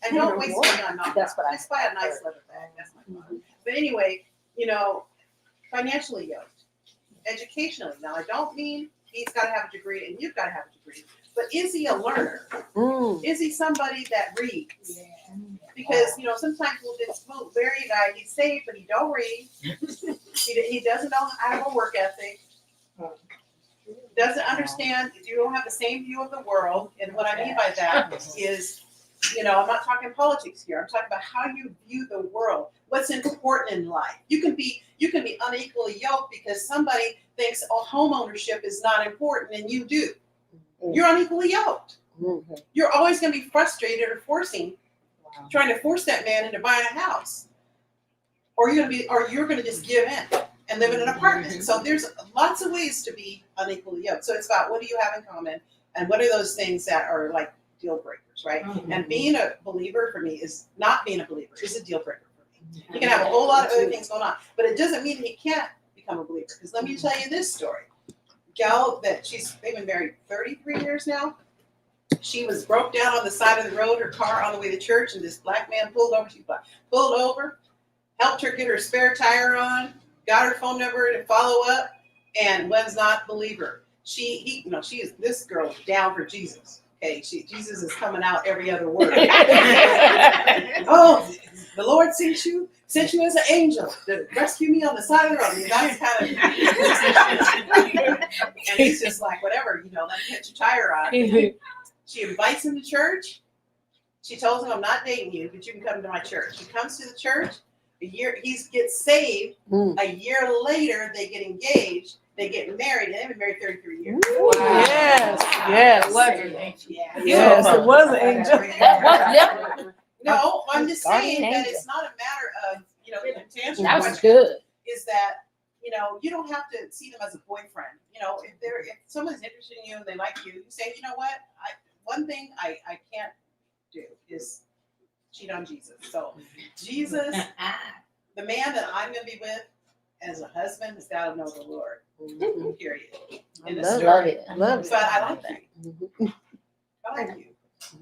And don't waste money on not. That's what I Just buy a nice leather bag. That's my problem. But anyway, financially yoked, educationally. Now, I don't mean he's got to have a degree and you've got to have a degree. But is he a learner? Mm. Is he somebody that reads? Because sometimes we'll marry a guy. He's saved, but he don't read. He doesn't know how to have a work ethic. Doesn't understand. You don't have the same view of the world. And what I mean by that is, I'm not talking politics here. I'm talking about how you view the world. What's important in life. You can be unequally yoked because somebody thinks home ownership is not important and you do. You're unequally yoked. Mm-hmm. You're always going to be frustrated or trying to force that man into buying a house, or you're going to just give in and live in an apartment. So there's lots of ways to be unequally yoked. So it's about, what do you have in common, and what are those things that are like deal breakers, right? And being a believer for me is not being a believer is a deal breaker for me. You can have a whole lot of other things going on, but it doesn't mean he can't become a believer. Because let me tell you this story. Gal they've been married 33 years now. She was broke down on the side of the road, her car on the way to church, and this black man pulled over. She pulled over, helped her get her spare tire on, got her phone number to follow up, and was not a believer. This girl is down for Jesus. Okay, Jesus is coming out every other word. Oh, the Lord sent you as an angel to rescue me on the side of the road. And he's just like, whatever, let me get your tire on. She invites him to church. She tells him, I'm not dating you, but you can come to my church. He comes to the church. He gets saved. A year later, they get engaged. They get married. And they've been married 33 years. Wow. Yes. It was an angel. Yes, it was an angel. No, I'm just saying Guardian that angel. it's not a matter of, the intention. That was good. Is that, you don't have to see them as a boyfriend. If someone's interested in you and they like you, you say, you know what? One thing I can't do is cheat on Jesus. So Jesus, the man that I'm going to be with as a husband has got to know the Lord. Period. In the story. Love it. But I like you. I like you.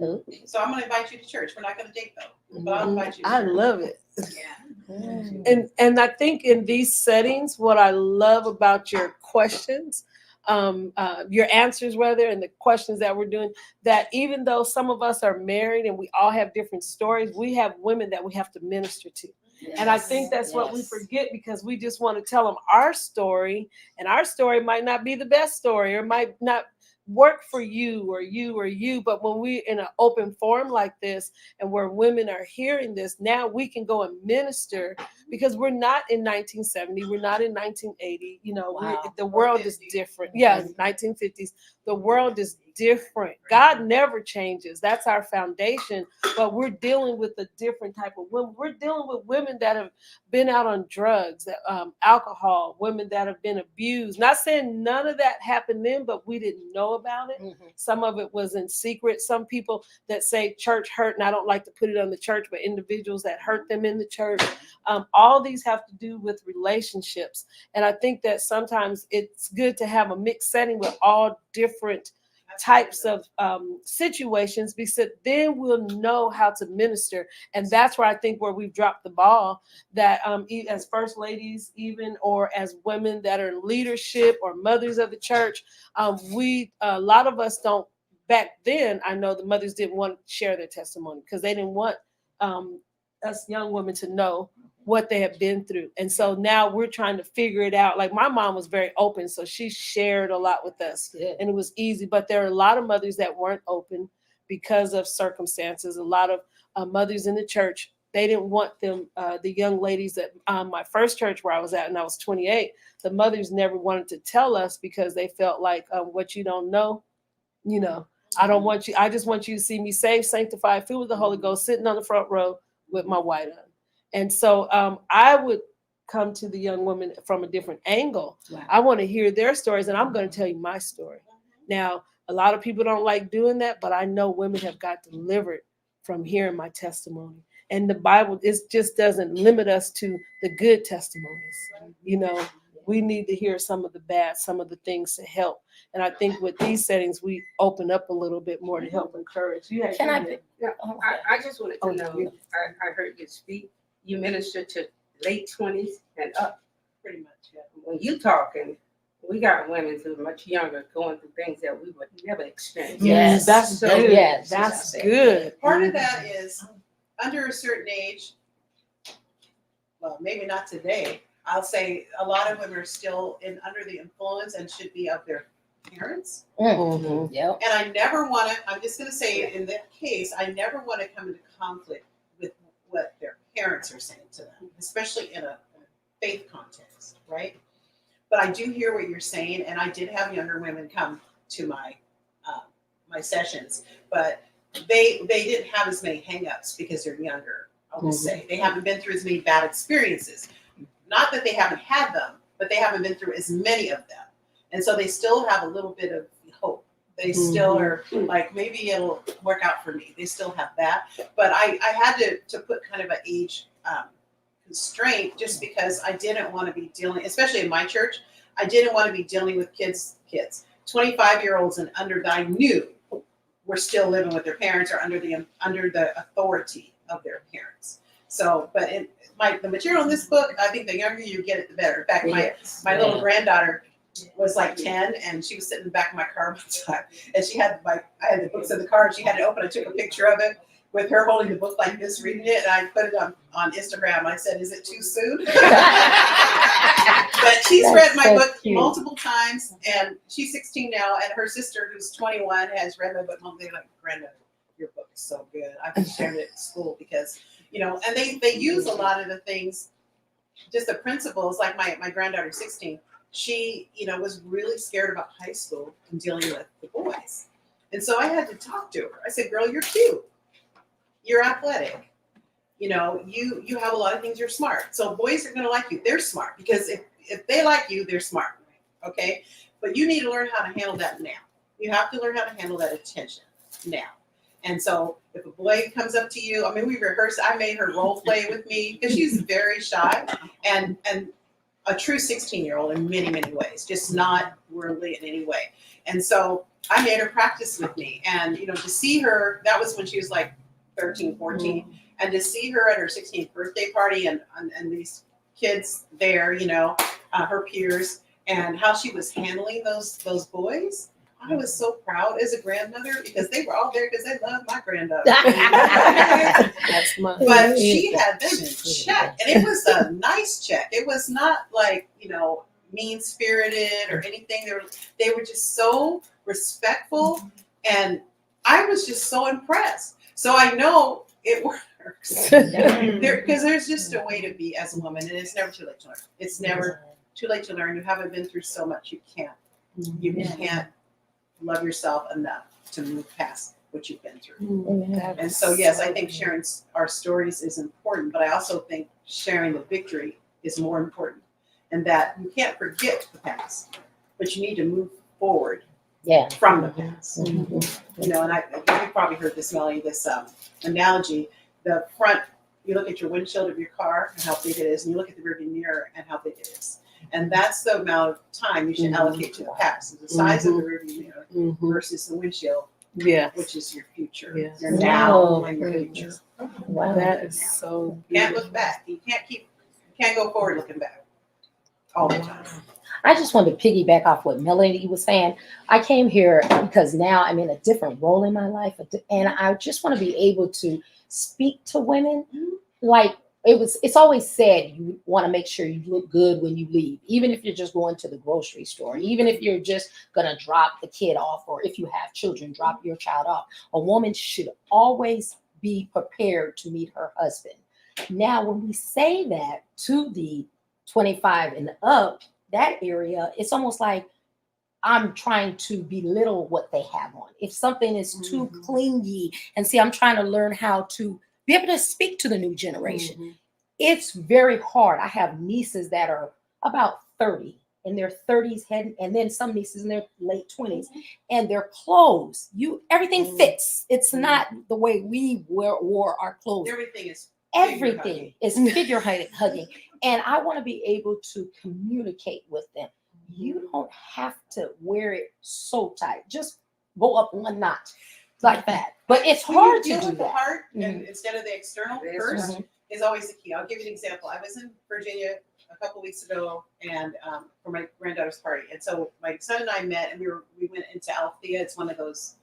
Ooh. So I'm going to invite you to church. We're not going to date though, but I'll invite you to I church. love it. Yeah. And I think in these settings, what I love about your questions, your answers rather, and the questions that we're doing, that even though some of us are married and we all have different stories, we have women that we have to minister to. And I think that's what we forget, because we just want to tell them our story, and our story might not be the best story, or might not work for you or you or you. But when we're in an open forum like this, and where women are hearing this, now we can go and minister, because we're not in 1970, we're not in 1980. The world is different. Yeah, 1950s. The world is different. God never changes. That's our foundation. But we're dealing with a different type of women. We're dealing with women that have been out on drugs, alcohol, women that have been abused. Not saying none of that happened then, but we didn't know about it. Some of it was in secret. Some people that say church hurt, and I don't like to put it on the church, but individuals that hurt them in the church. All all these have to do with relationships. And I think that sometimes it's good to have a mixed setting with all different types of situations, because then we'll know how to minister. And that's where I think where we've dropped the ball, that as first ladies even, or as women that are in leadership or mothers of the church, a lot of us don't. Back then, I know the mothers didn't want to share their testimony because they didn't want us young women to know what they have been through. And so now we're trying to figure it out. Like my mom was very open, so she shared a lot with us, and it was easy. But there are a lot of mothers that weren't open because of circumstances. A lot of mothers in the church, they didn't want them, the young ladies at my first church where I was at, and I was 28, the mothers never wanted to tell us because they felt like what you don't know, I don't want you, I just want you to see me saved, sanctified, filled with the Holy Ghost, sitting on the front row with my white on. And so I would come to the young women from a different angle. Wow. I want to hear their stories, and I'm going to tell you my story. Now, a lot of people don't like doing that, but I know women have got delivered from hearing my testimony. And the Bible just doesn't limit us to the good testimonies. We need to hear some of the bad, some of the things to help. And I think with these settings, we open up a little bit more to help encourage. I just wanted to know, I heard you speak. You minister to late 20s and up, pretty much. Yeah. When you talking, we got women who are much younger going through things that we would never experience. Yes, that's so good. Yes, That's good. Part of that is under a certain age, well, maybe not today. I'll say a lot of women are still under the influence and should be of their parents. Mm-hmm. Yep. And I never want to, I'm just going to say it in that case, I never want to come into conflict with what their parents are saying to them, especially in a faith context, right? But I do hear what you're saying, and I did have younger women come to my my sessions, but they didn't have as many hangups because they're younger. I'll just say they haven't been through as many bad experiences. Not that they haven't had them, but they haven't been through as many of them, and so they still have a little bit of hope. They still are like, maybe it'll work out for me. They still have that, but I had to put kind of an age constraint just because I didn't want to be dealing, especially in my church, I didn't want to be dealing with kids, 25-year-olds and under that I knew were still living with their parents or under the authority of their parents. So, but the material in this book, I think the younger you get it, the better. In fact, my little granddaughter was like 10, and she was sitting in the back of my car one time, and I had the books in the car, and she had it open. I took a picture of it with her holding the book like this, reading it, and I put it on Instagram. I said, "Is it too soon?" But she's read my book multiple times, and she's 16 now, and her sister, who's 21, has read my book. They're like, "Grandma, your book is so good. I've been sharing it at school because." And they use a lot of the things, just the principles. Like my granddaughter, 16, she, was really scared about high school and dealing with the boys. And so I had to talk to her. I said, "Girl, you're cute. You're athletic. You have a lot of things. You're smart. So boys are going to like you. They're smart because if they like you, they're smart. Okay. But you need to learn how to handle that now. You have to learn how to handle that attention now. And so if a boy comes up to you, we rehearsed, I made her role play with me because she's very shy and a true 16-year-old in many, many ways, just not worldly in any way. And so I made her practice with me. And, to see her, that was when she was like 13, 14. And to see her at her 16th birthday party and these kids there, her peers, and how she was handling those boys. I was so proud as a grandmother because they were all there because they loved my granddaughter. But she had them in check, and it was a nice check. It was not like mean-spirited or anything. They were just so respectful, and I was just so impressed. So I know it works because there's just a way to be as a woman, and it's never too late to learn. It's never too late to learn. You haven't been through so much. You can't love yourself enough to move past what you've been through. And so, yes, I think sharing our stories is important, but I also think sharing the victory is more important, and that you can't forget the past, but you need to move forward from the past. And you probably heard this, Melanie, this analogy. The front you look at your windshield of your car and how big it is, and you look at the rearview mirror and how big it is. And that's the amount of time you should allocate to the past. The size of the rearview mirror versus the windshield, Yes. which is your future. Yeah. Your now Oh, and your goodness. future. Wow. That is so You can't beautiful. look back. You can't go forward looking back all the time. I just wanted to piggyback off what Melanie was saying. I came here because now I'm in a different role in my life, and I just want to be able to speak to women. Like it's always said, you want to make sure you look good when you leave, even if you're just going to the grocery store, even if you're just gonna drop the kid off, or if you have children, drop your child off. A woman should always be prepared to meet her husband. Now, when we say that to the 25 and up, that area, it's almost like I'm trying to belittle what they have on. If something is too clingy, and see, I'm trying to learn how to be able to speak to the new generation. It's very hard. I have nieces that are about 30 in their 30s, and then some nieces in their late 20s, and their clothes, everything fits. It's not the way we wore our clothes. Everything is figure hugging. And I want to be able to communicate with them. You don't have to wear it so tight. Just go up one notch like that. But it's hard to deal do with the that. heart and instead of the external first is always the key. I'll give you an example. I was in Virginia a couple weeks ago and for my granddaughter's party. And so my son and I met, and we went into Althea. It's one of those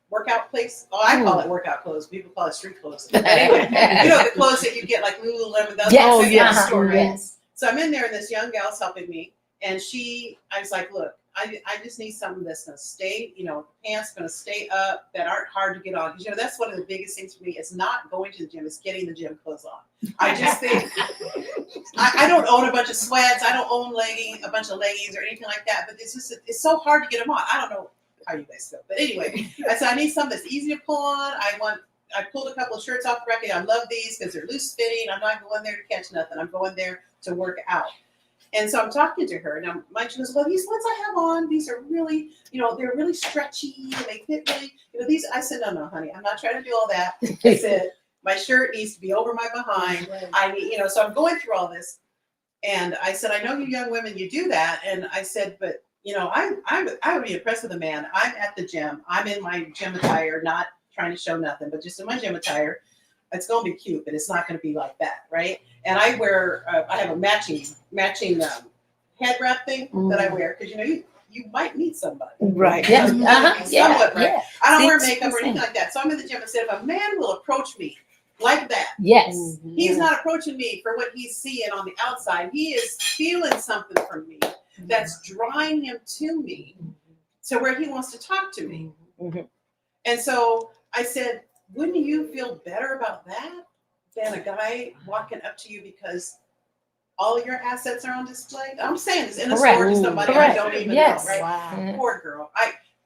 workout place. Oh, I call it workout clothes. People call it street clothes. But anyway, you know, the clothes that you get like Lululemon. Yes. Store, right? Yes. So I'm in there, and this young gal's helping me, and I was like, look, I just need something that's going to stay, pants going to stay up, that aren't hard to get on. Because, that's one of the biggest things for me. It's not going to the gym. It's getting the gym clothes on. I just think, I don't own a bunch of sweats. I don't own a bunch of leggings or anything like that. But it's so hard to get them on. I don't know how you guys feel. But anyway, I said, I need something that's easy to pull on. I pulled a couple of shirts off the rack. I love these because they're loose fitting. I'm not going there to catch nothing. I'm going there to work out. And so I'm talking to her. Now, she goes, well, these ones I have on, these are really, they're really stretchy and they fit really, these. I said, no, honey, I'm not trying to do all that. I said, my shirt needs to be over my behind. I need, so I'm going through all this. And I said, I know you young women, you do that. And I said, but, I would be impressed with a man. I'm at the gym. I'm in my gym attire, not trying to show nothing, but just in my gym attire. It's going to be cute, but it's not going to be like that, right? And I wear, I have a matching head wrap thing that I wear because you might meet somebody, right? Yeah, somewhat, right? Yeah. I don't wear makeup or anything like that, so I'm in the gym and said, if a man will approach me like that, yes, he's not approaching me for what he's seeing on the outside. He is feeling something from me that's drawing him to me, to where he wants to talk to me. And so I said, wouldn't you feel better about that than a guy walking up to you because all your assets are on display? I'm saying this in a store to somebody I don't even know, right? Wow. Poor girl.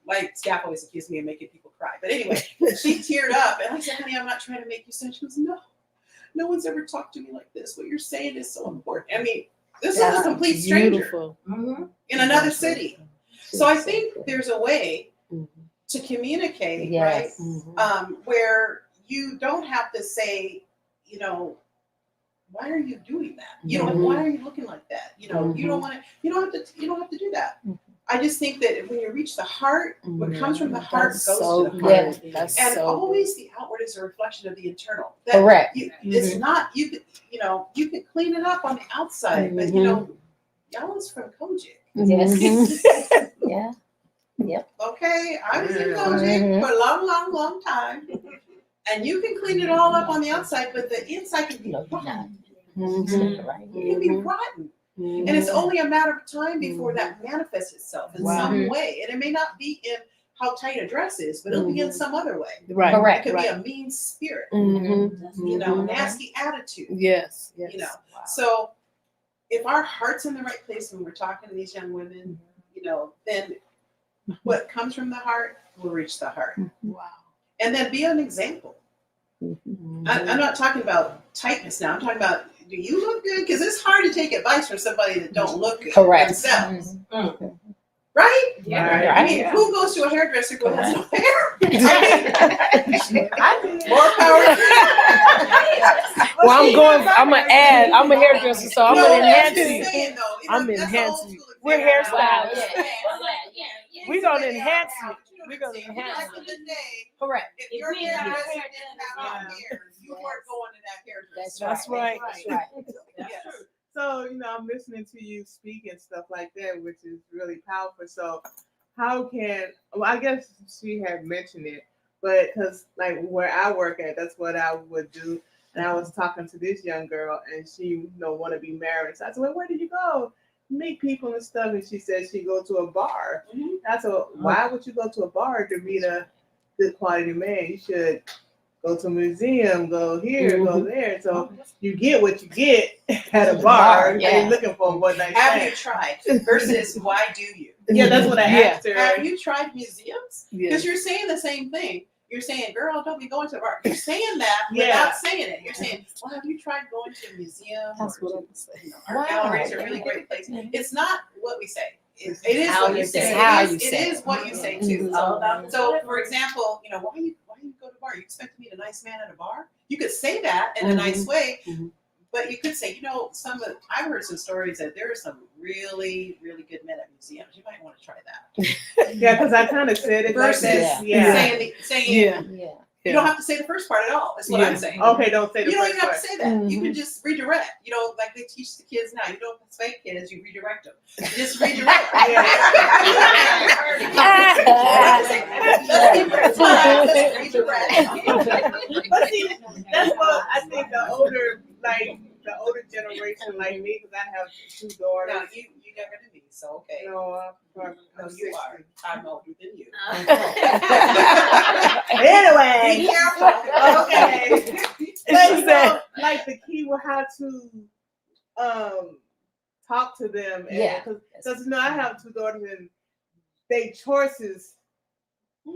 My staff always accused me of making people cry. But anyway, she teared up and I said, honey, I'm not trying to make you sad. She goes, no one's ever talked to me like this. What you're saying is so important. I mean, this is a complete stranger in another city. So I think there's a way to communicate, right? Where you don't have to say, why are you doing that? Why are you looking like that? You don't want to. You don't have to do that. I just think that when you reach the heart, what comes from the heart goes to the heart. And always the outward is a reflection of the internal. Correct. It's not you can clean it up on the outside, but y'all is from Kojic. Yes. Yeah. Yep. Okay, I was in Kojic for a long time. And you can clean it all up on the outside, but the inside can be rotten. It can be rotten. And it's only a matter of time before that manifests itself in some way. And it may not be in how tight a dress is, but it'll be in some other way. Right. Correct. It could be a mean spirit, nasty attitude. Yes. So if our heart's in the right place when we're talking to these young women, then what comes from the heart will reach the heart. Wow. And then be an example. I'm not talking about tightness now. I'm talking about, do you look good? Because it's hard to take advice from somebody that don't look good Correct. themselves. right? Yeah. I mean, who goes to a hairdresser who has no hair? More power to you. I'm a hairdresser, so I'm No, gonna I'm enhance just you. saying, though, I'm that's an enhancing old you. school We're example. Wow, hairstylists. yeah. We're gonna Say, enhance "Yeah, you. We're gonna enhance Back you. in the day, Correct. if If your we had hairdresser hair didn't done, have no hair, you weren't going to that hairdresser. That's right. That's right. That's Yes. true. So, I'm listening to you speak and stuff like that, which is really powerful. So, I guess she had mentioned it, but because like where I work at, that's what I would do. And I was talking to this young girl, and she, want to be married. So I said, well, where did you go? Meet people and stuff. And she said she go to a bar. Mhm. I said, why would you go to a bar to meet a good quality man? You should go to a museum, go here, go there. So you get what you get at a bar. Yeah. You're looking for one night Have you stand. tried versus why do you? Yeah, that's what I Yeah. asked her. Have you tried museums? Yeah. Because you're saying the same thing. You're saying, girl, don't be going to the bar. You're saying that Yeah. without saying it. You're saying, well, have you tried going to a museum? That's or what to, I'm saying. art Wow. galleries are really great places. It's not what we say. It is How what you you say. say. How It you is, say it is it. what you say too. Mhm. All about So, for example, why you go to a bar? You expect to meet a nice man at a bar? You could say that in a nice way, Mhm. but you could say, I've heard some stories that there are some really, really good men at museums. You might want to try that. Yeah, because I kind of said it Versus like this. Yeah. saying Yeah. Yeah. you don't have to say the first part at all. That's what Yeah. I'm saying. Okay, don't say the You don't first even have part. to say that. You Mhm. can just redirect. Like they teach the kids now. You don't spank kids, you redirect them. Just redirect. Let's give her time. Let's redirect. But see, that's what I think the older generation like me, because I have two daughters. Now you younger than me, so okay. I'm No, you 60. are. I'm older than you. Anyway, Be careful. okay. But like the key will how to talk to them, and Yeah. because I have two daughters and they choices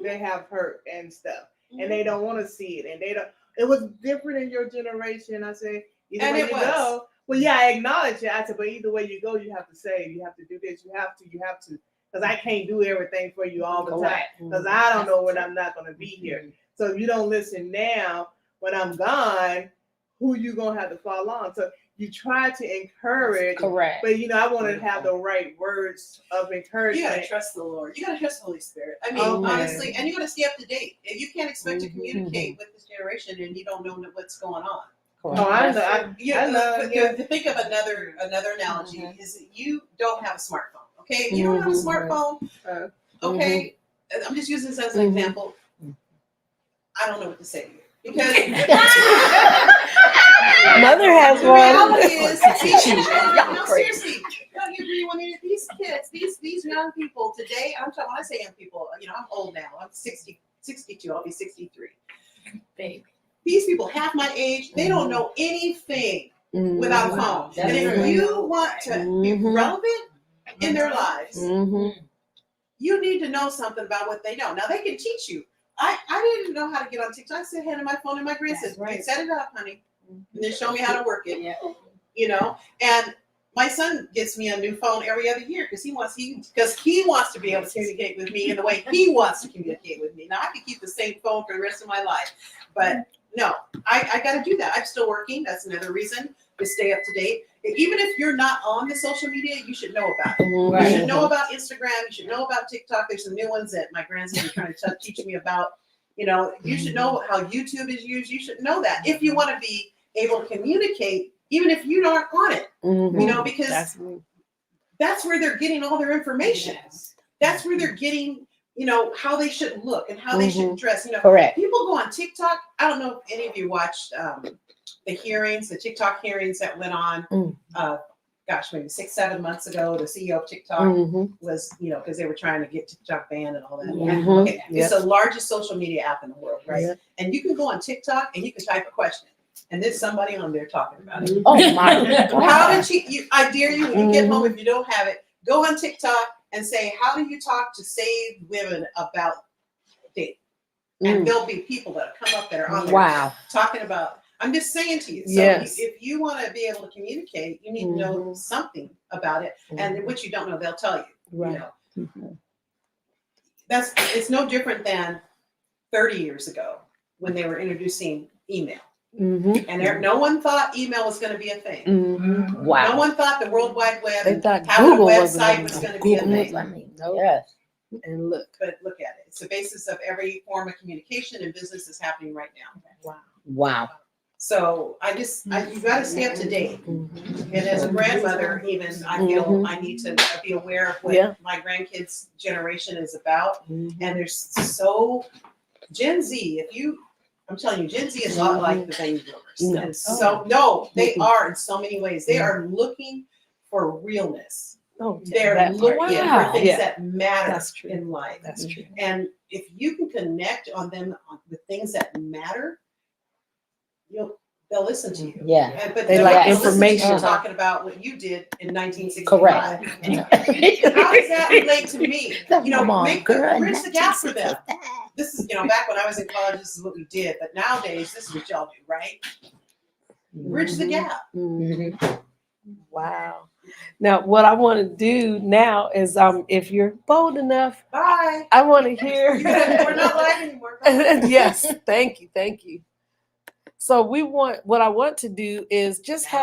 they have hurt and stuff, and they don't want to see it, and they don't. It was different in your generation. I said, either And way it you was. go. Well, yeah, I acknowledge it. I said, but either way you go, you have to say, you have to do this, you have to, because I can't do everything for you all the time, because I don't know when I'm not going to be here. So if you don't listen now, when I'm gone, who you gonna have to fall on? So you try to encourage, Correct. but I want to have the right words of You encouragement. gotta trust the Lord. You gotta trust the Holy Spirit. I mean, Okay. honestly, and you gotta stay up to date. And you can't expect to communicate with this generation and you don't know what's going on. Oh, I know. I know. To think of another analogy is that you don't have a smartphone. Okay, you don't have a smartphone. Okay, I'm just using this as an example. I don't know what to say to you because Mother has the one. reality is, Y'all crazy. seriously, don't you agree? When these kids, these young people today, I'm talking. When I say young people, I'm old now. I'm 62. I'll be 63. Baby. These people, half my age, they don't know anything without a phone. That's And if true. you want to be relevant in their lives, you need to know something about what they know. Now they can teach you. I didn't know how to get on TikTok. I said, handed my phone to my grandson. right. Set it up, honey, and then show me how to work it. Yeah. And my son gets me a new phone every other year because he wants to be able to communicate with me in the way he wants to communicate with me. Now I could keep the same phone for the rest of my life, but no, I got to do that. I'm still working. That's another reason to stay up to date. Even if you're not on the social media, you should know about it. You should know about Instagram. You should know about TikTok. There's some new ones that my grandson is trying to teach me about. You should know how YouTube is used. You should know that if you want to be able to communicate, even if you aren't on it. Because that's where they're getting all their information. That's where they're getting, how they should look and how they should dress. Correct. People go on TikTok. I don't know if any of you watched the TikTok hearings that went on. Maybe 6-7 months ago. The CEO of TikTok was, because they were trying to get TikTok banned and all that. Okay. It's the largest social media app in the world, right? Yep. And you can go on TikTok and you can type a question, and there's somebody on there talking about it. Oh my How God. did I dare you, when you get home, if you don't have it, go on TikTok and say, how do you talk to save women about dating? And there'll be people that come up that are on there Wow. talking about. I'm just saying to you. So Yes. if you want to be able to communicate, you need to know something about it. And what you don't know, they'll tell you. Right. It's no different than 30 years ago when they were introducing email. Mm-hmm. And no one thought email was going to be a thing. Mm-hmm. No Wow. one thought the World Wide Web They and thought having Google a wasn't website gonna was be- going to be a Google thing. I mean, Nope. yes. And look. But look at it. It's the basis of every form of communication and business is happening right now. Wow. Wow. So you got to stay up to date. Mm-hmm. And as a grandmother, even I feel I need to be aware of what Yeah. my grandkids' generation is about. Mm-hmm. And there's so Gen Z. I'm telling you, Gen Z is not like the baby boomers. No. And so no, they Mhm. are in so many ways. They are looking for realness. Oh, They're that looking part. Wow. for things Yeah. that matter That's true. in life. That's true. And if you can connect on them with things that matter, they'll listen to you. Yeah. And, but They they're like not gonna listen to you information. talking about what you did in 1965. Correct. How does that relate to me? Come You know, on, bridge girl. the gap for them. This is, back when I was in college, this is what we did. But nowadays, this is what y'all do, right? Bridge the gap. Mhm. Mhm. Wow. Now, what I want to do now is, if you're bold enough, Bye. I want to hear. We're not live anymore. Bye. Yes. Thank you. Thank you. So what I want to do is just have